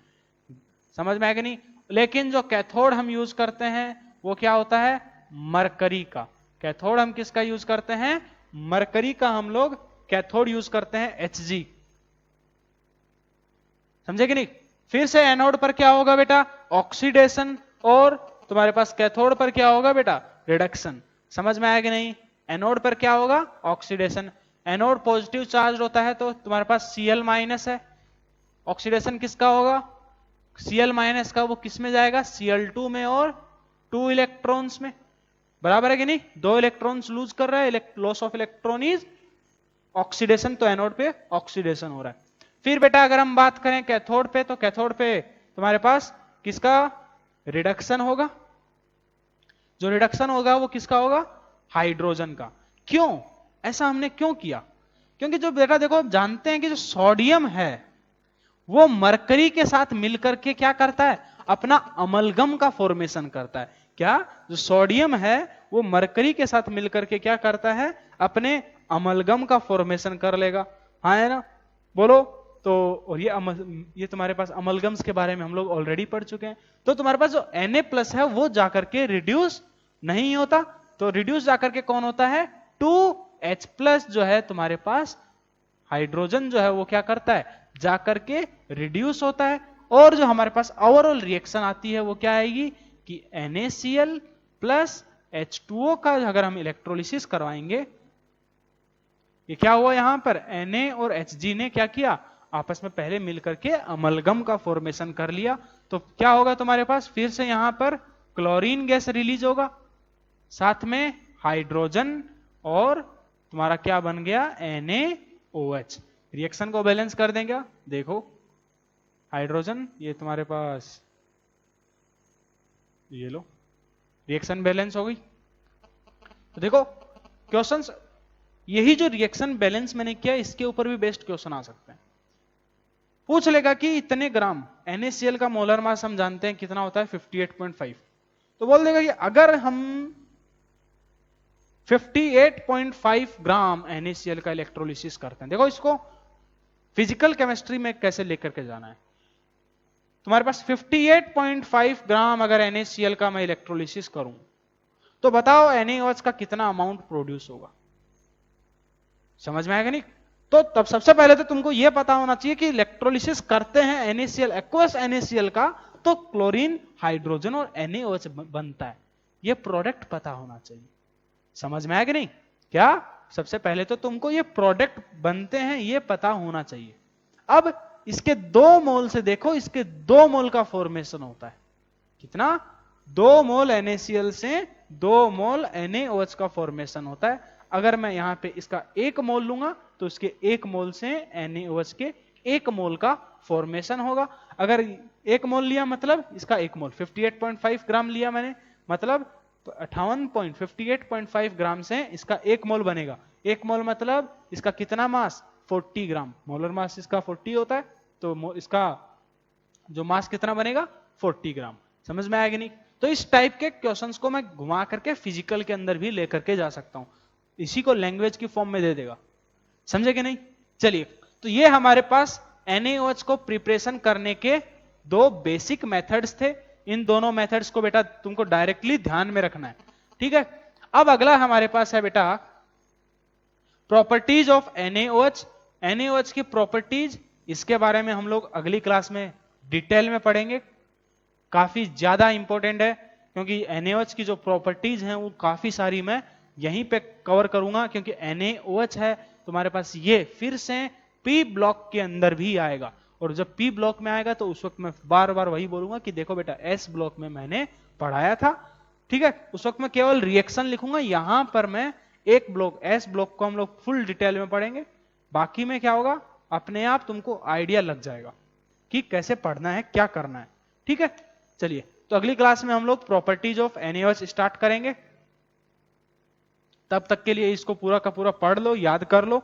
समझ में आएगा नहीं? लेकिन जो कैथोड हम यूज करते हैं वो क्या होता है, मरकरी का। कैथोड हम किसका यूज करते हैं, मरकरी का हम लोग कैथोड यूज करते हैं, Hg। समझे कि नहीं? फिर से एनोड पर क्या होगा बेटा, ऑक्सीडेशन, और तुम्हारे पास कैथोड पर क्या होगा बेटा, रिडक्शन। समझ में आया कि नहीं? एनोड पर क्या होगा, ऑक्सीडेशन। एनोड पॉजिटिव चार्ज होता है तो तुम्हारे पास Cl- है, ऑक्सीडेशन किसका होगा, Cl- का, वो किस में जाएगा, Cl2 में और 2 इलेक्ट्रॉन्स में। बराबर है कि नहीं? 2 इलेक्ट्रॉन्स लूज कर रहा है, loss of electron is oxidation, तो एनोड पे ऑक्सीडेशन हो रहा है। फिर बेटा अगर हम बात करें कैथोड पे, तो कैथोड पे तुम्हारे पास किसका, रिडक्शन होगा। जो रिडक्शन होगा वो किसका होगा, हाइड्रोजन का। क्यों ऐसा हमने क्यों किया, क्योंकि जो बेटा देखो आप जानते हैं कि जो सोडियम है वो मरकरी के साथ मिलकर के क्या करता है, अपना अमलगम का फॉर्मेशन करता है। क्या, जो सोडियम है वो मरकरी के साथ मिलकर के क्या करता है, अपने अमलगम का फॉर्मेशन कर लेगा। हाँ है ना, बोलो। तो और ये तुम्हारे पास अमलगम्स के बारे में हम लोग ऑलरेडी पढ़ चुके हैं। तो तुम्हारे पास जो Na+ है वो जाकर के रिड्यूस नहीं होता, तो रिड्यूस जाकर के कौन होता है, 2H+ जो है तुम्हारे पास हाइड्रोजन जो है वो क्या करता है, जाकर के रिड्यूस होता है। और जो हमारे पास ओवरऑल रिएक्शन आती है वो क्या आएगी कि NaCl प्लस H2O का अगर हम इलेक्ट्रोलिसिस करवाएंगे, ये क्या हुआ यहां पर, Na और Hg ने क्या किया, आपस में पहले मिलकर के अमलगम का फॉर्मेशन कर लिया। तो क्या होगा तुम्हारे पास, फिर से यहां पर क्लोरीन गैस रिलीज होगा, साथ में हाइड्रोजन, और तुम्हारा क्या बन गया, NaOH। रिएक्शन को बैलेंस कर देंगे, देखो हाइड्रोजन, ये तुम्हारे पास ये लो, रिएक्शन बैलेंस हो गई। तो देखो क्वेश्चंस, यही जो रिएक्शन बैलेंस मैंने किया इसके ऊपर भी बेस्ट क्वेश्चन आ सकते हैं। पूछ लेगा कि इतने ग्राम NaCl का मोलर मास हम जानते हैं कितना होता है, 58.5। तो बोल देगा कि अगर हम 58.5 ग्राम NaCl का इलेक्ट्रोलिसिस करते हैं, देखो इसको फिजिकल केमिस्ट्री में कैसे लेकर के जाना है। तुम्हारे पास 58.5 ग्राम अगर NaCl का मैं इलेक्ट्रोलिसिस करूं तो बताओ NaOH का कितना अमाउंट प्रोड्यूस होगा। समझ में आएगा नहीं? तो तब सबसे पहले तो तुमको यह पता होना चाहिए कि इलेक्ट्रोलिसिस करते हैं NaCl, एक्वस NaCl का, तो क्लोरीन हाइड्रोजन और NaOH बनता है। ये प्रोडक्ट पता होना चाहिए। समझ में आया कि नहीं? क्या सबसे पहले तो तुमको ये प्रोडक्ट बनते हैं ये पता होना चाहिए। अब इसके 2 मोल से देखो, इसके 2 मोल का फॉर्मेशन होता है। कितना? 2 मोल NaCl से 2 मोल NaOH का फॉर्मेशन होता है। अगर मैं यहां पे इसका 1 मोल लूंगा तो इसके 1 मोल से NaOH के 1 मोल का फॉर्मेशन होगा। अगर 1 मोल लिया मतलब इसका 1 मोल 58.5 ग्राम लिया मैंने, मतलब 58.5 ग्राम से इसका 1 मोल बनेगा। 1 मोल मतलब इसका कितना मास? 40 ग्राम। मोलर मास इसका 40 होता है, तो इसका जो मास कितना बनेगा? 40 ग्राम। समझ में आया कि नहीं? तो इस टाइप के क्वेश्चंस को मैं घुमा करके फिजिकल के अंदर भी लेकर के जा सकता हूं, इसी को लैंग्वेज की फॉर्म में दे देगा। समझे कि नहीं? चलिए, तो ये हमारे पास NaOH को प्रिपरेशन करने के 2 बेसिक मेथड्स थे। इन दोनों मेथड्स को बेटा तुमको डायरेक्टली ध्यान में रखना है, ठीक है। अब अगला हमारे पास है बेटा प्रॉपर्टीज ऑफ NaOH। NaOH की प्रॉपर्टीज, इसके बारे में हम लोग अगली क्लास में डिटेल में पढ़ेंगे। काफी ज्यादा इंपॉर्टेंट है, क्योंकि NaOH की जो प्रॉपर्टीज हैं वो काफी सारी मैं यहीं पे कवर करूंगा, क्योंकि NaOH है तुम्हारे पास, ये फिर से P ब्लॉक के अंदर भी आएगा। और जब P ब्लॉक में आएगा तो उस वक्त मैं बार बार वही बोलूंगा कि देखो बेटा S ब्लॉक में मैंने पढ़ाया था, ठीक है। उस वक्त मैं केवल रिएक्शन लिखूंगा, यहां पर मैं एक ब्लॉक S ब्लॉक को हम लोग फुल डिटेल में पढ़ेंगे। बाकी में क्या होगा, अपने आप तुमको आइडिया लग जाएगा कि कैसे पढ़ना है, क्या करना है, ठीक है। चलिए, तो अगली क्लास में हम लोग प्रॉपर्टीज ऑफ NaOH स्टार्ट करेंगे। तब तक के लिए इसको पूरा का पूरा पढ़ लो, याद कर लो।